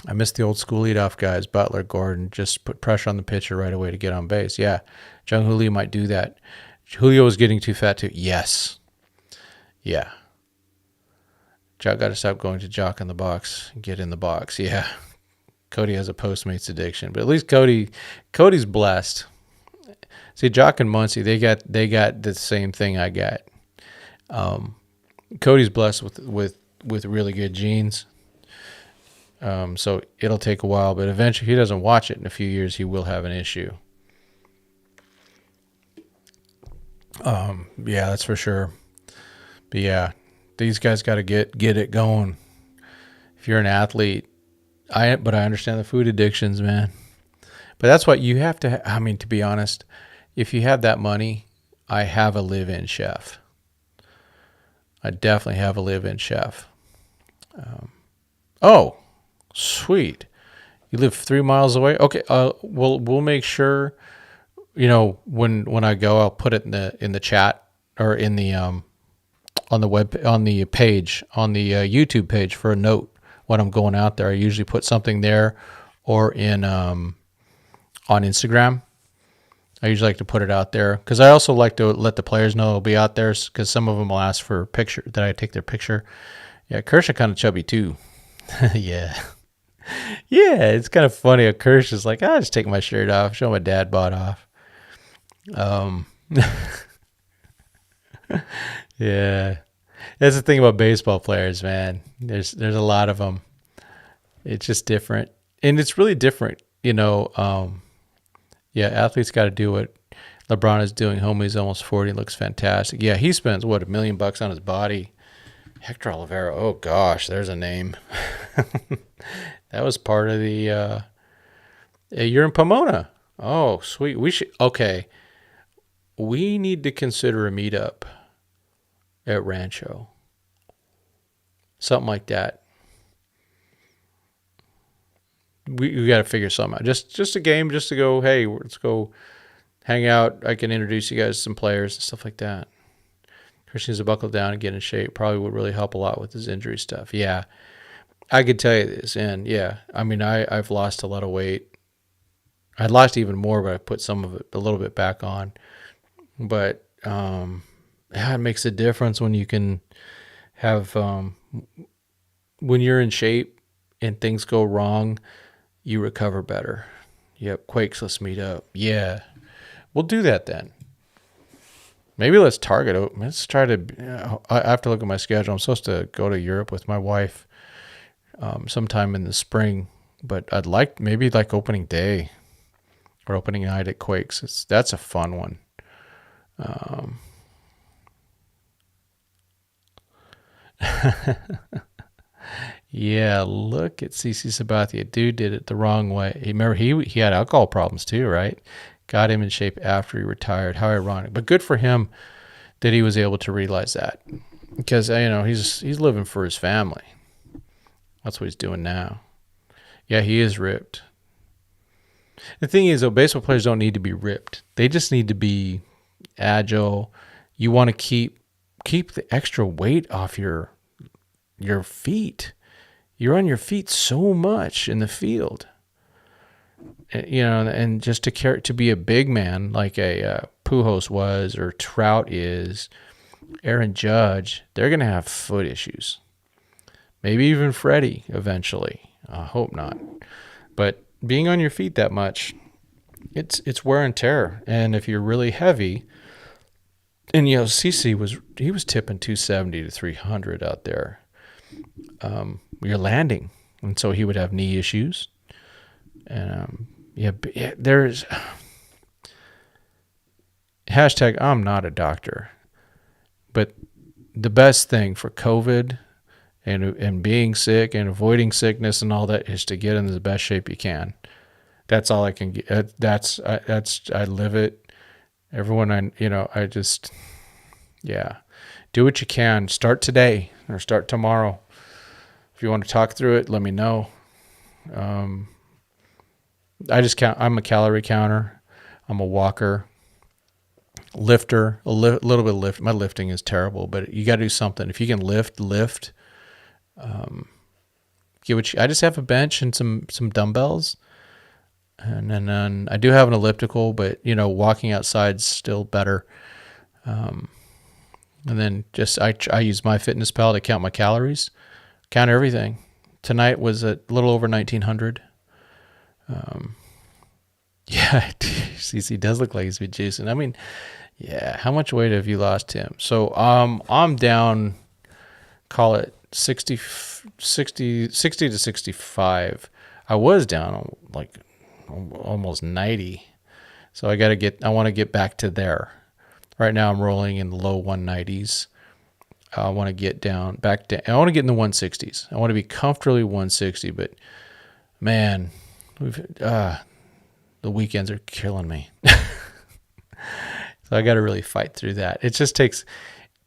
I miss the old school leadoff guys, Butler, Gordon, just put pressure on the pitcher right away to get on base. Yeah, Jung Julio might do that. Julio was getting too fat too. Yes. Yeah. Jock got to stop going to Jock in the box. Get in the box. Yeah. Cody has a Postmates addiction, but at least Cody's blessed. See, Jock and Muncie, they got the same thing I got. Cody's blessed with really good genes. So it'll take a while, but eventually, if he doesn't watch it in a few years, he will have an issue. Yeah, that's for sure. But yeah, these guys got to get it going. If you're an athlete, but I understand the food addictions, man. But that's what you have to. I mean, to be honest, if you have that money, I have a live-in chef. I definitely have a live-in chef. Oh, sweet. You live 3 miles away? Okay. We'll make sure. You know, when I go, I'll put it in the chat or in the on the page on the YouTube page for a note when I'm going out there. I usually put something there or in on Instagram. I usually like to put it out there because I also like to let the players know I'll be out there because some of them will ask for a picture that I take their picture. Yeah, Kershaw kind of chubby too. Yeah. Yeah, it's kind of funny. A Kersh is like, I'll just take my shirt off, show my dad bod off. Yeah, that's the thing about baseball players, man. There's a lot of them. It's just different, and it's really different, you know. Yeah, athletes got to do what LeBron is doing. Homie's almost 40, looks fantastic. Yeah, he spends what $1 million on his body. Hector Olivera. Oh gosh, there's a name. That was part of the. You're in Pomona. Oh, sweet. We should. Okay. We need to consider a meetup at Rancho. Something like that. We got to figure something out. Just a game, just to go, hey, let's go hang out. I can introduce you guys to some players and stuff like that. Christian needs to buckle down and get in shape. Probably would really help a lot with his injury stuff. Yeah. I could tell you this. And yeah, I mean, I've lost a lot of weight. I'd lost even more, but I put some of it a little bit back on. But yeah, it makes a difference when you can have when you're in shape and things go wrong, you recover better. Yep, Quakes, let's meet up. Yeah, we'll do that then. Maybe let's target. Let's try to. I have to look at my schedule. I'm supposed to go to Europe with my wife sometime in the spring, but I'd like maybe like opening day or opening night at Quakes. That's a fun one. Yeah, look at CC Sabathia. Dude did it the wrong way. Remember, he had alcohol problems too, right? Got him in shape after he retired. How ironic. But good for him that he was able to realize that. Because, you know, he's living for his family. That's what he's doing now. Yeah, he is ripped. The thing is, though, baseball players don't need to be ripped. They just need to be agile. You want to keep the extra weight off your feet. You're on your feet so much in the field, you know, and just to be a big man like a Pujols was or Trout is, Aaron Judge, they're gonna have foot issues. Maybe even Freddie eventually. I hope not, but being on your feet that much, it's wear and tear. And if you're really heavy, and you know, CC was tipping 270 to 300 out there. You're landing, and so he would have knee issues. And there's hashtag I'm not a doctor, but the best thing for COVID and being sick and avoiding sickness and all that is to get in the best shape you can. That's all I can get. I live it. Everyone, do what you can. Start today or start tomorrow. If you want to talk through it, let me know. I just count. I'm a calorie counter. I'm a walker, lifter, little bit of lift. My lifting is terrible, but you got to do something. If you can lift. I just have a bench and some dumbbells, and then I do have an elliptical, but walking outside's still better. And then just I use MyFitnessPal to count my calories, count everything. Tonight was a little over 1,900. Yeah, he does look like he's been juicing. I mean, yeah, how much weight have you lost, Tim? So I'm down, call it 60 to 65. I was down like almost 90. So I want to get back to there. Right now I'm rolling in the low 190s. I want to get back down. I want to get in the 160s. I want to be comfortably 160, but man, the weekends are killing me. So I got to really fight through that. It just takes,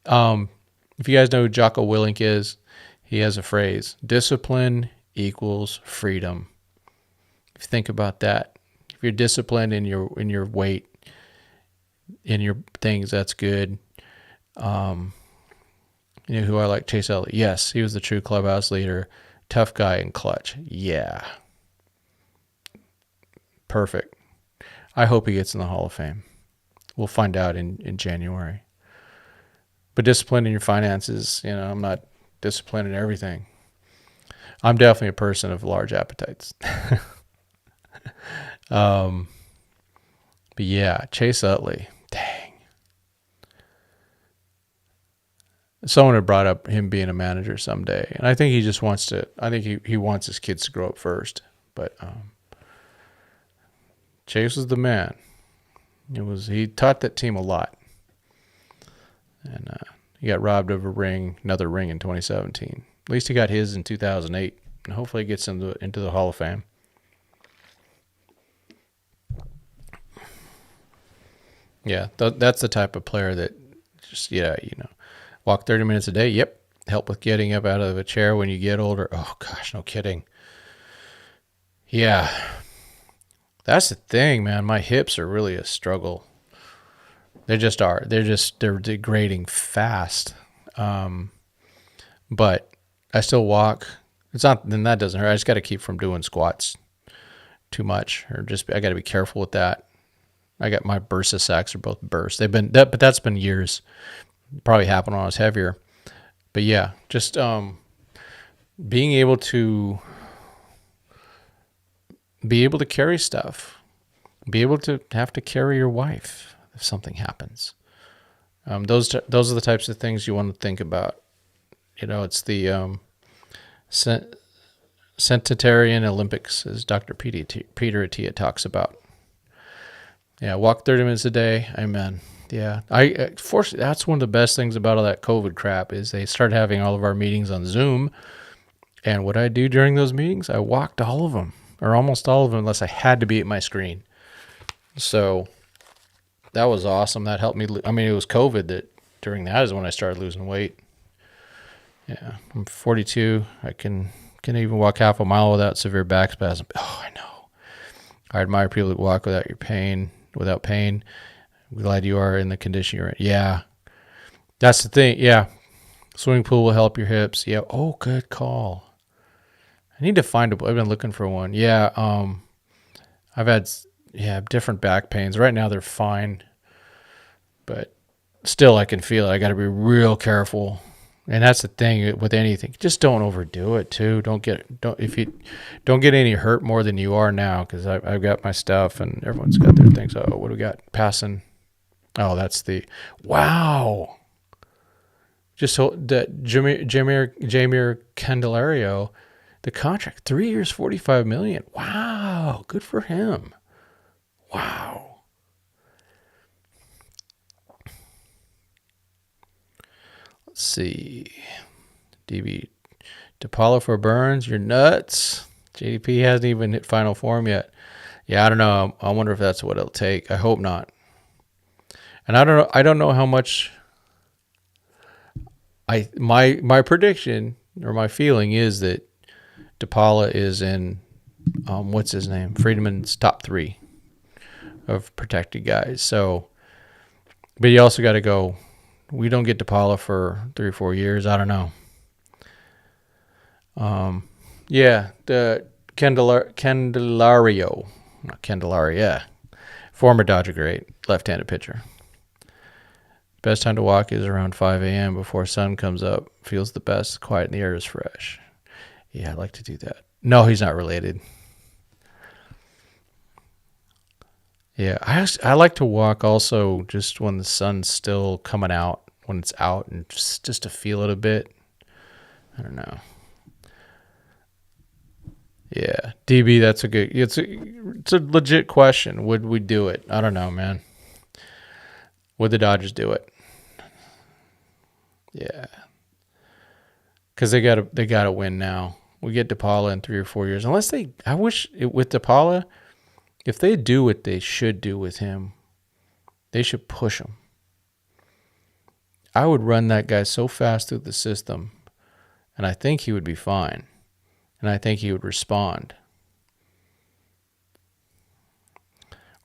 if you guys know who Jocko Willink is, he has a phrase, discipline equals freedom. If you think about that, if you're disciplined in your weight, in your things, that's good. Who I like, Chase Elliott. Yes, he was the true clubhouse leader. Tough guy in clutch. Yeah. Perfect. I hope he gets in the Hall of Fame. We'll find out in January. But discipline in your finances, I'm not disciplined in everything. I'm definitely a person of large appetites. But yeah, Chase Utley. Dang. Someone had brought up him being a manager someday, and I think he just wants to. I think he wants his kids to grow up first. But Chase was the man. He taught that team a lot, and he got robbed of another ring in 2017. At least he got his in 2008, and hopefully he gets into the Hall of Fame. Yeah, that's the type of player that just walk 30 minutes a day. Yep, help with getting up out of a chair when you get older. Oh gosh, no kidding. Yeah. That's the thing, man. My hips are really a struggle. They just are. They're degrading fast. But I still walk. It's not, then that doesn't hurt. I just got to keep from doing squats too much, I got to be careful with that. I got my bursa sacks are both burst. But that's been years. Probably happened when I was heavier. But yeah, just being able to carry stuff, be able to have to carry your wife if something happens. Those are the types of things you want to think about. It's the centenarian Olympics, as Dr. Peter Attia talks about. Yeah, walk 30 minutes a day. Amen. Yeah, fortunately, that's one of the best things about all that COVID crap is they started having all of our meetings on Zoom. And what I do during those meetings, I walked all of them, or almost all of them, unless I had to be at my screen. So that was awesome. That helped me. I mean, it was COVID that during that is when I started losing weight. Yeah, I'm 42. I can even walk half a mile without severe back spasm. Oh, I know. I admire people that walk without pain. I'm glad you are in the condition you're in. Yeah, that's the thing. Yeah, swimming pool will help your hips. Yeah. Oh, good call. I need to find I've been looking for one. Yeah. I've had different back pains. Right now they're fine, but still I can feel it. I got to be real careful. And that's the thing with anything. Just don't overdo it too. Don't get any hurt more than you are now, because I've got my stuff and everyone's got their things. Oh, what do we got? Passing. Oh, that's the wow. Just that Jamir Candelario, the contract, 3 years, $45 million. Wow, good for him. Wow. Let's see. DB DePaulo for Burns, you're nuts. JDP hasn't even hit final form yet. Yeah, I don't know. I wonder if that's what it'll take. I hope not. And I don't know how much. My prediction or my feeling is that DePaula is in what's his name? Friedman's top 3 of protected guys. So, but you also got to go. We don't get DePaula for 3 or 4 years. I don't know. Yeah, the Candelario, not Candelario, yeah, former Dodger great, left-handed pitcher. Best time to walk is around 5 a.m. before sun comes up. Feels the best. Quiet and the air is fresh. Yeah, I'd like to do that. No, he's not related. Yeah, I like to walk also just when the sun's still coming out, when it's out, and just to feel it a bit. I don't know. Yeah, DB, that's a good. It's a legit question. Would we do it? I don't know, man. Would the Dodgers do it? Yeah, because they gotta win now. We get DePaula in 3 or 4 years, unless they. I wish with DePaula, if they do what they should do with him, they should push him. I would run that guy so fast through the system, and I think he would be fine, and I think he would respond.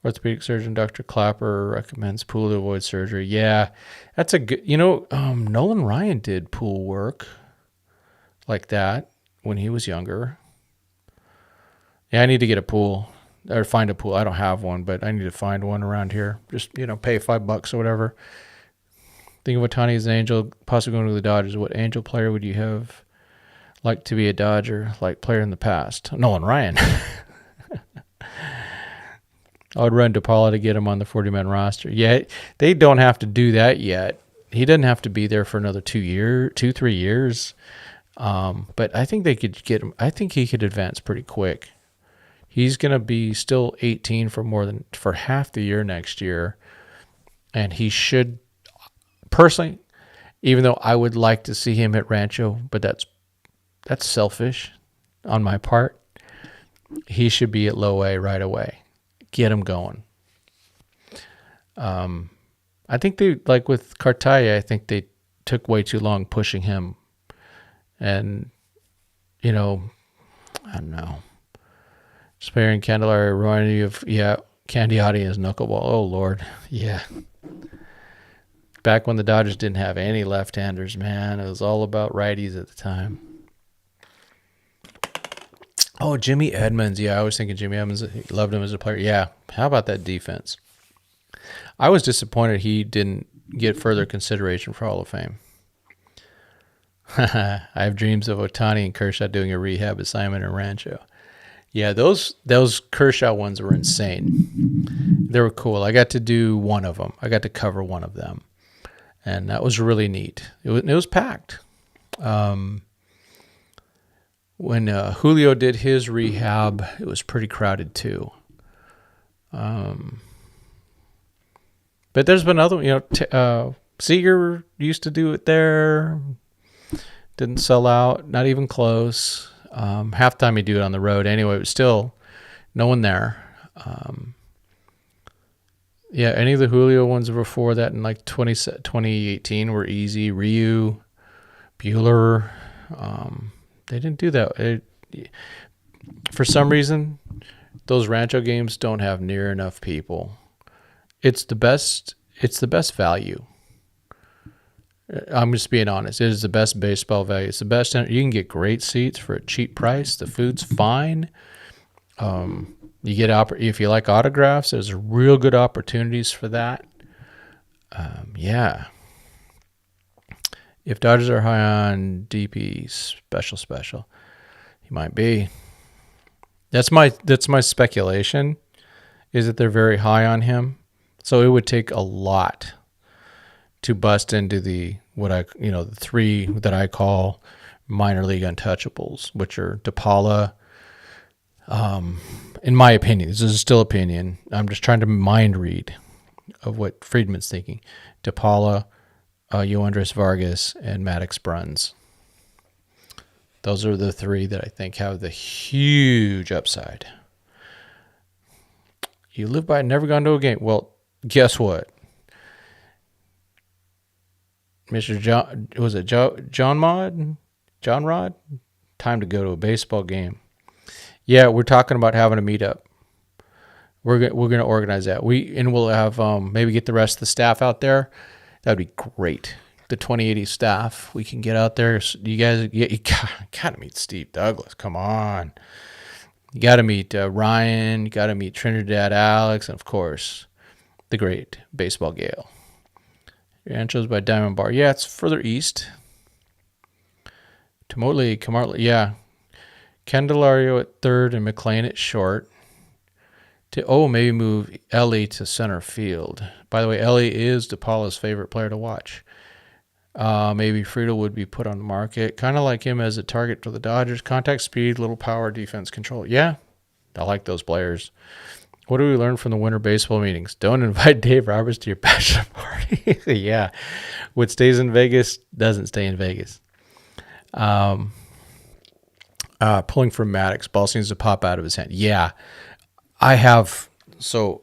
Orthopedic surgeon Dr. Clapper recommends pool to avoid surgery. Yeah, that's a good. Nolan Ryan did pool work like that when he was younger. Yeah, I need to get a pool or find a pool. I don't have one, but I need to find one around here. Just pay $5 or whatever. Think of Ohtani as an Angel, possibly going to the Dodgers. What Angel player would you have liked to be a Dodger, like player in the past? Nolan Ryan. I would run DePaula to get him on the 40-man roster. Yeah, they don't have to do that yet. He doesn't have to be there for another 3 years. But I think they could get him. I think he could advance pretty quick. He's going to be still 18 for half the year next year. And he should, personally, even though I would like to see him at Rancho, but that's selfish on my part, he should be at low A right away. Get him going. I think they, like with Cartaya, I think they took way too long pushing him. And, I don't know. Sparing Candelaria reminding you of, Candiotti as knuckleball. Oh, Lord. Yeah. Back when the Dodgers didn't have any left-handers, man. It was all about righties at the time. Oh, Jimmy Edmonds. Yeah, I was thinking Jimmy Edmonds. Loved him as a player. Yeah. How about that defense? I was disappointed he didn't get further consideration for Hall of Fame. I have dreams of Ohtani and Kershaw doing a rehab assignment in Rancho. Yeah, those Kershaw ones were insane. They were cool. I got to do one of them. I got to cover one of them, and that was really neat. It was packed. When Julio did his rehab, it was pretty crowded too. But there's been other, Seager used to do it there. Didn't sell out, not even close. Half the time he'd do it on the road anyway, but still no one there. Any of the Julio ones before that in like 2018 were easy. Ryu, Bueller, they didn't do that. For some reason, those Rancho games don't have near enough people. It's the best value. I'm just being honest. It is the best baseball value. It's the best. You can get great seats for a cheap price. The food's fine. You get if you like autographs, there's real good opportunities for that. If Dodgers are high on DP, special, he might be. That's my speculation, is that they're very high on him. So it would take a lot to bust into the three that I call minor league untouchables, which are DePaula. In my opinion, this is still opinion. I'm just trying to mind read of what Friedman's thinking. DePaula, Yoandres Vargas, and Maddox Bruns. Those are the three that I think have the huge upside. You live by it, never gone to a game. Well, guess what? Mr. John, was it John Rod? Time to go to a baseball game. Yeah, we're talking about having a meetup. We're going to organize that. We'll have maybe get the rest of the staff out there. That'd be great. the 2080 staff. We can get out there. You guys, you gotta meet Steve Douglas. Come on. You gotta meet Ryan. You gotta meet Trinidad Alex, and of course, the great Baseball Gale. Ranchos by Diamond Bar. Yeah, it's further east. Camartli, yeah. Candelario at third and McLean at short. Maybe move Ellie to center field. By the way, Ellie is DePaula's favorite player to watch. Maybe Friedel would be put on the market. Kind of like him as a target for the Dodgers. Contact speed, little power, defense control. Yeah, I like those players. What do we learn from the winter baseball meetings? Don't invite Dave Roberts to your bachelor party. Yeah. What stays in Vegas doesn't stay in Vegas. Pulling from Maddox. Ball seems to pop out of his hand. Yeah. I have. So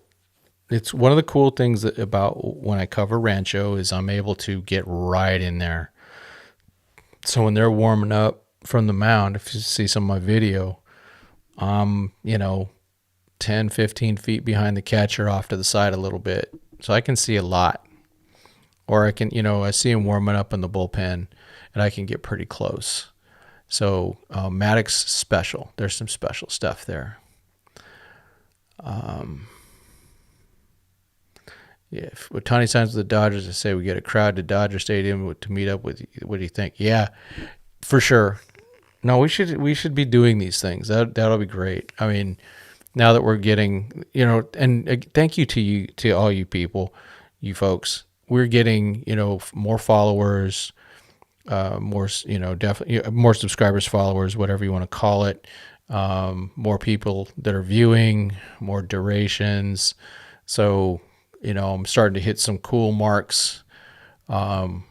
it's one of the cool things about when I cover Rancho is I'm able to get right in there. So when they're warming up from the mound, if you see some of my video, 10, 15 feet behind the catcher off to the side a little bit. So I can see a lot. Or I can, I see him warming up in the bullpen and I can get pretty close. So Maddox special. There's some special stuff there. If Ohtani signs with the Dodgers, I say we get a crowd to Dodger Stadium to meet up with. What do you think? Yeah, for sure. No, we should be doing these things. That'll be great. I mean, now that we're getting, and thank you to all you people, you folks. We're getting, more followers, definitely more subscribers, followers, whatever you want to call it. More people that are viewing, more durations. So, I'm starting to hit some cool marks. And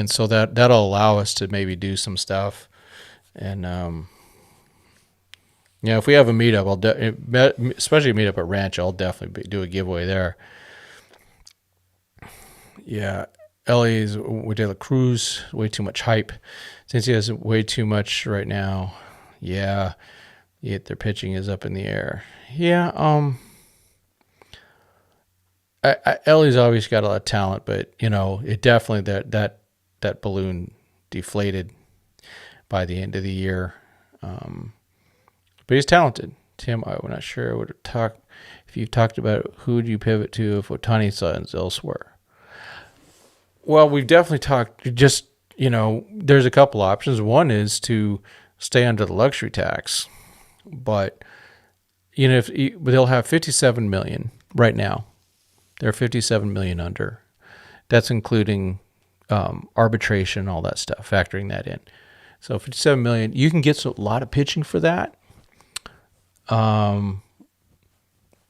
so that'll allow us to maybe do some stuff. And, if we have a meetup, especially a meetup at Ranch, I'll definitely do a giveaway there. Yeah. Ellie's with De La Cruz, way too much hype. Since he has way too much right now. Yeah. Yet their pitching is up in the air. Yeah. Ellie's always got a lot of talent, but it definitely that balloon deflated by the end of the year. But he's talented. Tim, I'm not sure I would have talked if you talked about who would you pivot to if Ohtani signs elsewhere. Well, we've definitely talked. Just there's a couple options. One is to stay under the luxury tax, but but they'll have $57 million right now. They're $57 million under. That's including arbitration, all that stuff, factoring that in. So $57 million. You can get a lot of pitching for that,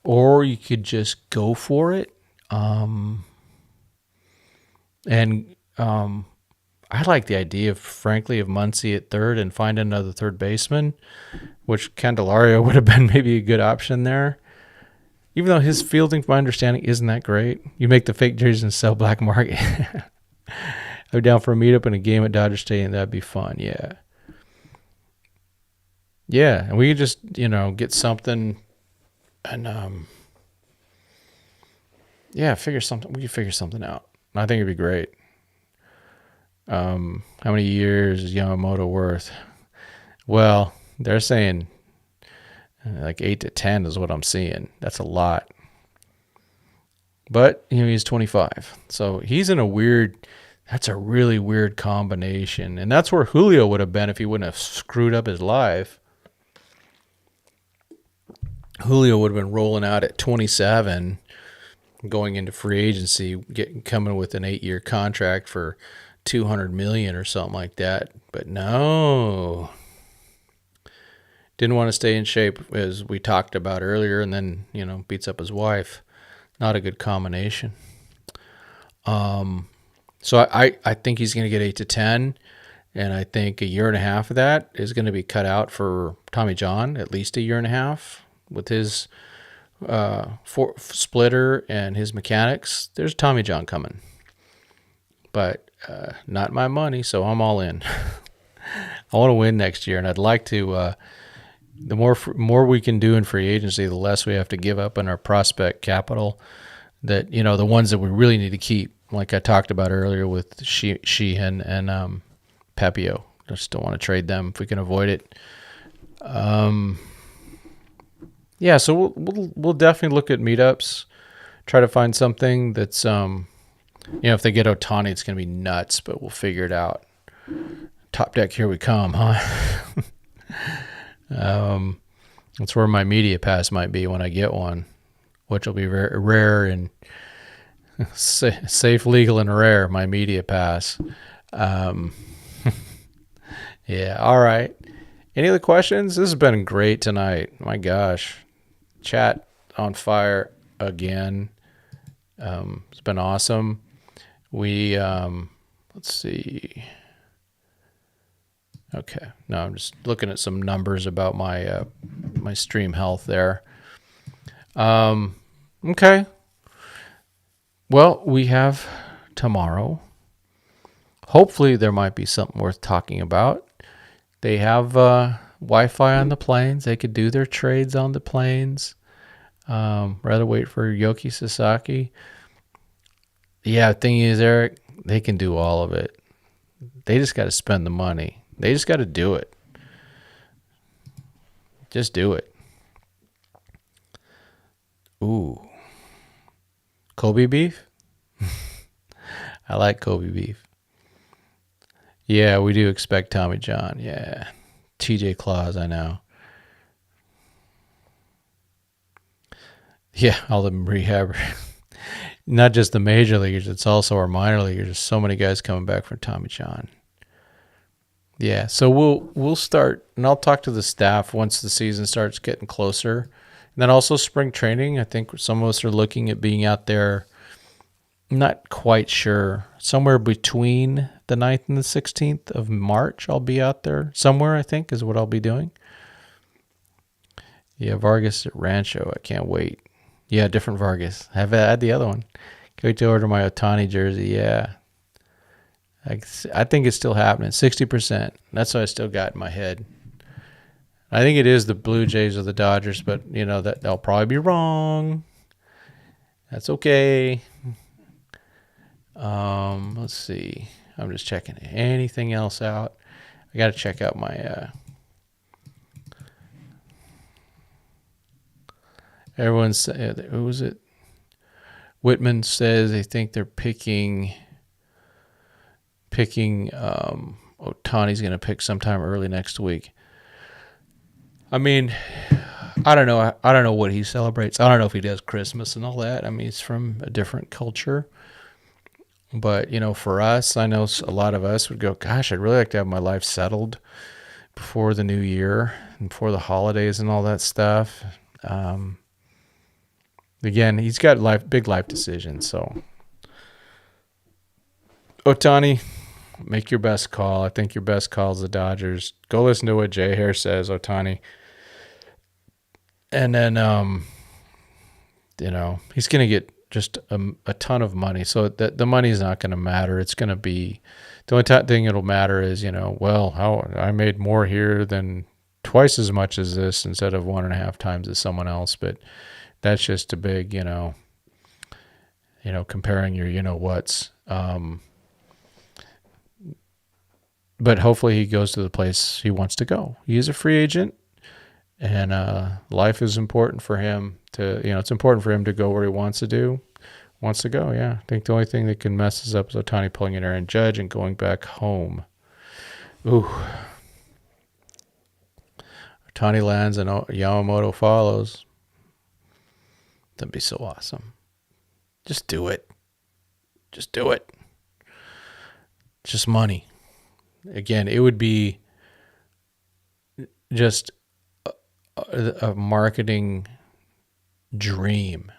or you could just go for it. I like the idea, frankly, of Muncy at third and find another third baseman, which Candelario would have been maybe a good option there. Even though his fielding, from my understanding, isn't that great. You make the fake jerseys and sell black market. I'm down for a meetup and a game at Dodger Stadium. That'd be fun, yeah. Yeah, and we could just, get something and, figure something. We could figure something out. I think it'd be great. How many years is Yamamoto worth? Well, they're saying like 8 to 10 is what I'm seeing. That's a lot. But, he's 25. So he's in that's a really weird combination. And that's where Julio would have been if he wouldn't have screwed up his life. Julio would have been rolling out at 27, going into free agency, coming with an 8-year contract for $200 million or something like that. But no. Didn't want to stay in shape, as we talked about earlier, and then, beats up his wife. Not a good combination. So I think he's going to get 8 to 10, and I think a year and a half of that is going to be cut out for Tommy John, at least a year and a half, with his splitter and his mechanics. There's Tommy John coming. But not my money, so I'm all in. I want to win next year, and I'd like to... the more we can do in free agency, the less we have to give up in our prospect capital. That the ones that we really need to keep, like I talked about earlier with Sheehan and Pepiot. Just don't want to trade them if we can avoid it. Yeah, so we'll definitely look at meetups. Try to find something that's if they get Ohtani, it's gonna be nuts, but we'll figure it out. Top deck, here we come, huh? That's where my media pass might be when I get one, which will be very rare and safe, legal, and rare. My media pass. Yeah. All right. Any other questions? This has been great tonight. My gosh, chat on fire again. It's been awesome. We let's see. Okay. No, I'm just looking at some numbers about my my stream health there. Okay. Well, we have tomorrow. Hopefully there might be something worth talking about. They have Wi-Fi on the planes. They could do their trades on the planes. Rather wait for Yoki Sasaki. Yeah, thing is, Eric, they can do all of it. They just got to spend the money. They just got to do it. Just do it. Ooh. Kobe beef? I like Kobe beef. Yeah, we do expect Tommy John. Yeah. TJ Claus, I know. Yeah, all the rehab. Not just the major leaguers, it's also our minor leaguers. There's so many guys coming back from Tommy John. Yeah, so we'll start, and I'll talk to the staff once the season starts getting closer. And then also spring training. I think some of us are looking at being out there. I'm not quite sure. Somewhere between the 9th and the 16th of March, I'll be out there. Somewhere, I think, is what I'll be doing. Yeah, Vargas at Rancho. I can't wait. Yeah, different Vargas. I've had the other one. Can't wait to order my Ohtani jersey. Yeah. I think it's still happening. 60%. That's what I still got in my head. I think it is the Blue Jays or the Dodgers, but, that I'll probably be wrong. That's okay. Let's see. I'm just checking anything else out. I got to check out my everyone's who was it? Whitman says they think they're picking Ohtani's going to pick sometime early next week. I mean, I don't know. I don't know what he celebrates. I don't know if he does Christmas and all that. I mean, he's from a different culture. But, for us, I know a lot of us would go, gosh, I'd really like to have my life settled before the new year and before the holidays and all that stuff. Again, he's got big life decisions. So, Ohtani, make your best call. I think your best call is the Dodgers. Go listen to what Jay Hare says, Ohtani. And then, he's going to get just a ton of money. So the money's not going to matter. It's going to be, the only thing it'll matter is, how I made more here than twice as much as this instead of 1.5 times as someone else. But that's just a big, comparing your, whats. But hopefully he goes to the place he wants to go. He is a free agent, and life is important for him to, it's important for him to go where he wants to go. Yeah. I think the only thing that can mess us up is Ohtani pulling an Aaron Judge and going back home. Ooh. Ohtani lands and Yamamoto follows. That'd be so awesome. Just do it. Just do it. It's just money. Again, it would be just a marketing dream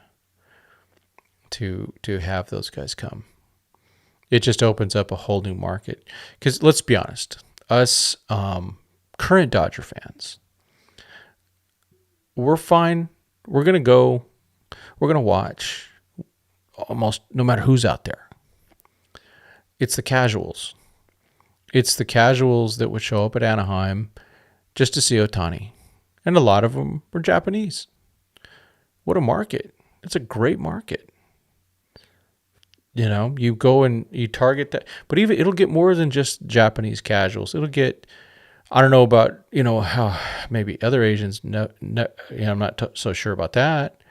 to have those guys come. It just opens up a whole new market. Because let's be honest, us current Dodger fans, we're fine. We're going to go. We're going to watch almost no matter who's out there. It's the casuals. It's the casuals that would show up at Anaheim just to see Ohtani. And a lot of them were Japanese. What a market. It's a great market. You go and you target that, but even it'll get more than just Japanese casuals. It'll get, I don't know about, how maybe other Asians, I'm not so sure about that,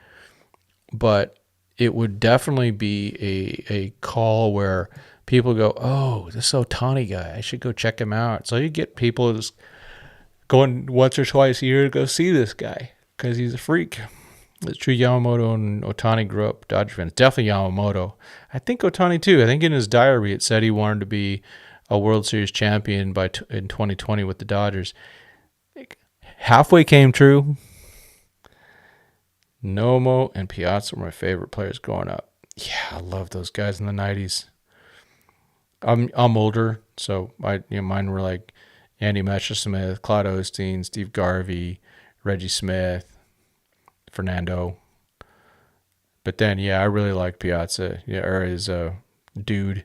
but it would definitely be a call where people go, oh, this Otani guy, I should go check him out. So you get people just going once or twice a year to go see this guy because he's a freak. It's true. Yamamoto and Otani grew up Dodger fans. Definitely Yamamoto. I think Otani too. I think in his diary it said he wanted to be a World Series champion in 2020 with the Dodgers. Halfway came true. Nomo and Piazza were my favorite players growing up. Yeah, I love those guys in the 90s. I'm older, so mine were like Andy Messersmith, Claude Osteen, Steve Garvey, Reggie Smith, Fernando. But then, I really like Piazza, or his dude,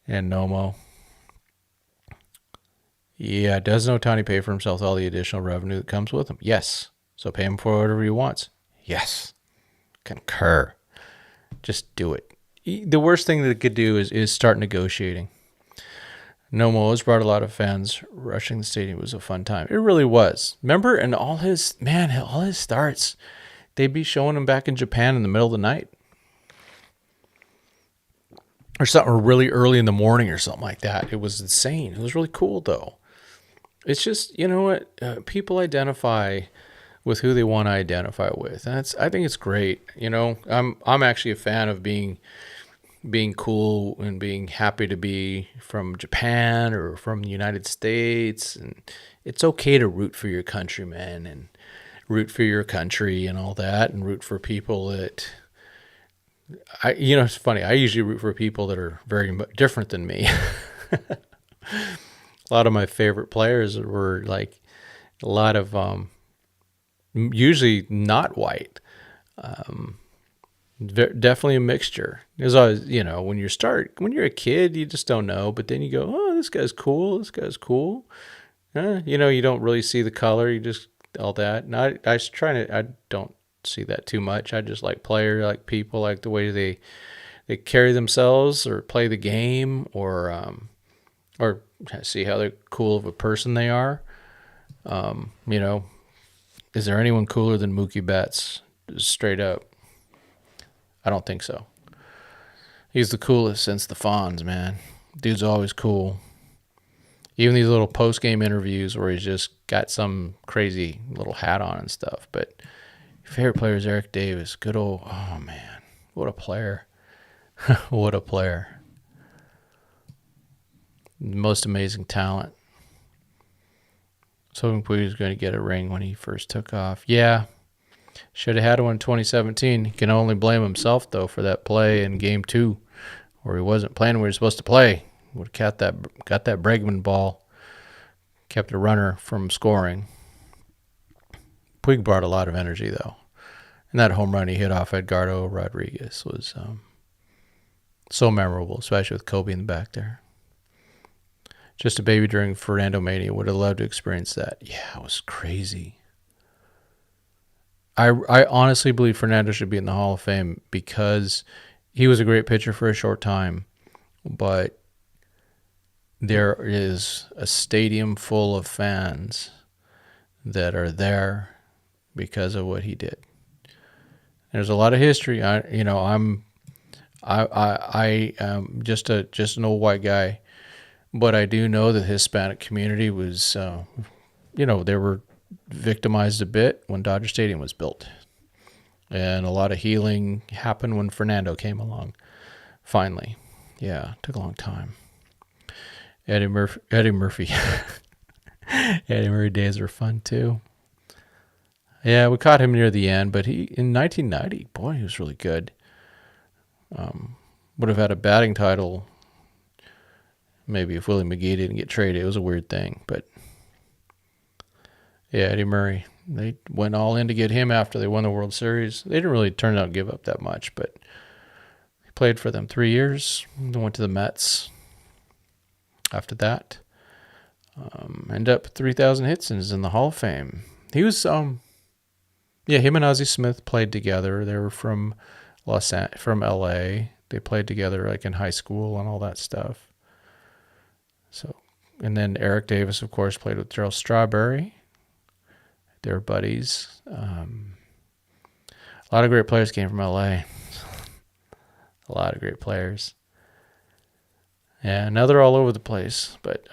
and Nomo. Yeah, doesn't Otani pay for himself all the additional revenue that comes with him? Yes. So pay him for whatever he wants. Yes. Concur. Just do it. The worst thing that it could do is start negotiating. Nomo has brought a lot of fans rushing the stadium. It was a fun time. It really was. Remember, and all his starts, they'd be showing him back in Japan in the middle of the night. Or something really early in the morning or something like that. It was insane. It was really cool, though. It's just, you know what? People identify with who they want to identify with. And I think it's great. I'm actually a fan of being cool and being happy to be from Japan or from the United States. And it's okay to root for your countrymen and root for your country and all that, and root for people that it's funny. I usually root for people that are very different than me. A lot of my favorite players were like a lot of usually not white. Definitely a mixture. There's always, when you're a kid, you just don't know. But then you go, oh, this guy's cool. This guy's cool. You don't really see the color. You just all that. And I don't see that too much. I just like like people, like the way they carry themselves or play the game, or see how they're cool of a person they are. Is there anyone cooler than Mookie Betts? Straight up. I don't think so. He's the coolest since the Fonz, man. Dude's always cool. Even these little post-game interviews where he's just got some crazy little hat on and stuff. But your favorite player is Eric Davis. Good old, oh man, what a player. What a player. Most amazing talent. So he was going to get a ring when he first took off. Yeah. Should have had one in 2017. He can only blame himself, though, for that play in Game 2 where he wasn't playing where he was supposed to play. Would have got that Bregman ball, kept a runner from scoring. Puig brought a lot of energy, though. And that home run he hit off Edgardo Rodriguez was so memorable, especially with Kobe in the back there. Just a baby during Fernando Mania. Would have loved to experience that. Yeah, it was crazy. I honestly believe Fernando should be in the Hall of Fame because he was a great pitcher for a short time, but there is a stadium full of fans that are there because of what he did. There's a lot of history. I am just an old white guy, but I do know that the Hispanic community was, they were victimized a bit when Dodger Stadium was built, and a lot of healing happened when Fernando came along. Finally, took a long time. Eddie Murphy, Eddie Murray days were fun too. Yeah, we caught him near the end, but in 1990, boy, he was really good. Would have had a batting title maybe if Willie McGee didn't get traded. It was a weird thing, but. Yeah, Eddie Murray. They went all in to get him after they won the World Series. They didn't really turn out to give up that much, but he played for them 3 years. Then went to the Mets after that. Ended up 3,000 hits and is in the Hall of Fame. He was, him and Ozzie Smith played together. They were from L.A. they played together like in high school and all that stuff. So, and then Eric Davis, of course, played with Darryl Strawberry. They're buddies. A lot of great players came from LA. A lot of great players. Yeah, now they're all over the place, but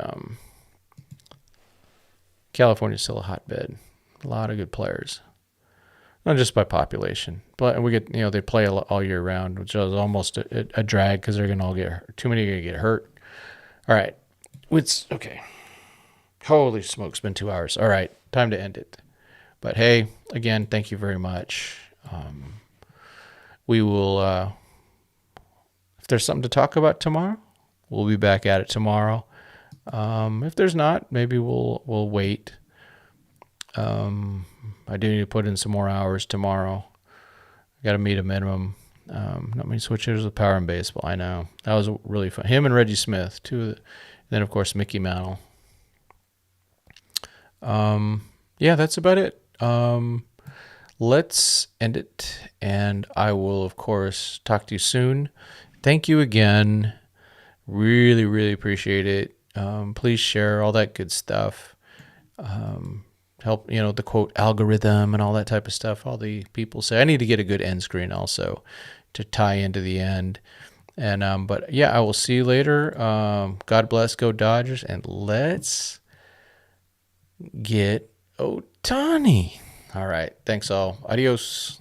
California's still a hotbed. A lot of good players. Not just by population, but we get, they play all year round, which is almost a drag because they're going to all get hurt. Too many are going to get hurt. All right. Okay. Holy smokes, it's been 2 hours. All right, time to end it. But hey, again, thank you very much. We will, if there's something to talk about tomorrow, we'll be back at it tomorrow. If there's not, maybe we'll wait. I do need to put in some more hours tomorrow. I got to meet a minimum. Not many switch hitters with power in baseball. I know. That was really fun. Him and Reggie Smith, and then, of course, Mickey Mantle. Yeah, that's about it. Let's end it, and I will, of course, talk to you soon. Thank you again. Really, really appreciate it. Please share all that good stuff. Help, the quote algorithm and all that type of stuff. All the people say I need to get a good end screen also to tie into the end. And but yeah, I will see you later. God bless, go Dodgers, and let's get Ohtani. All right, thanks all. Adios.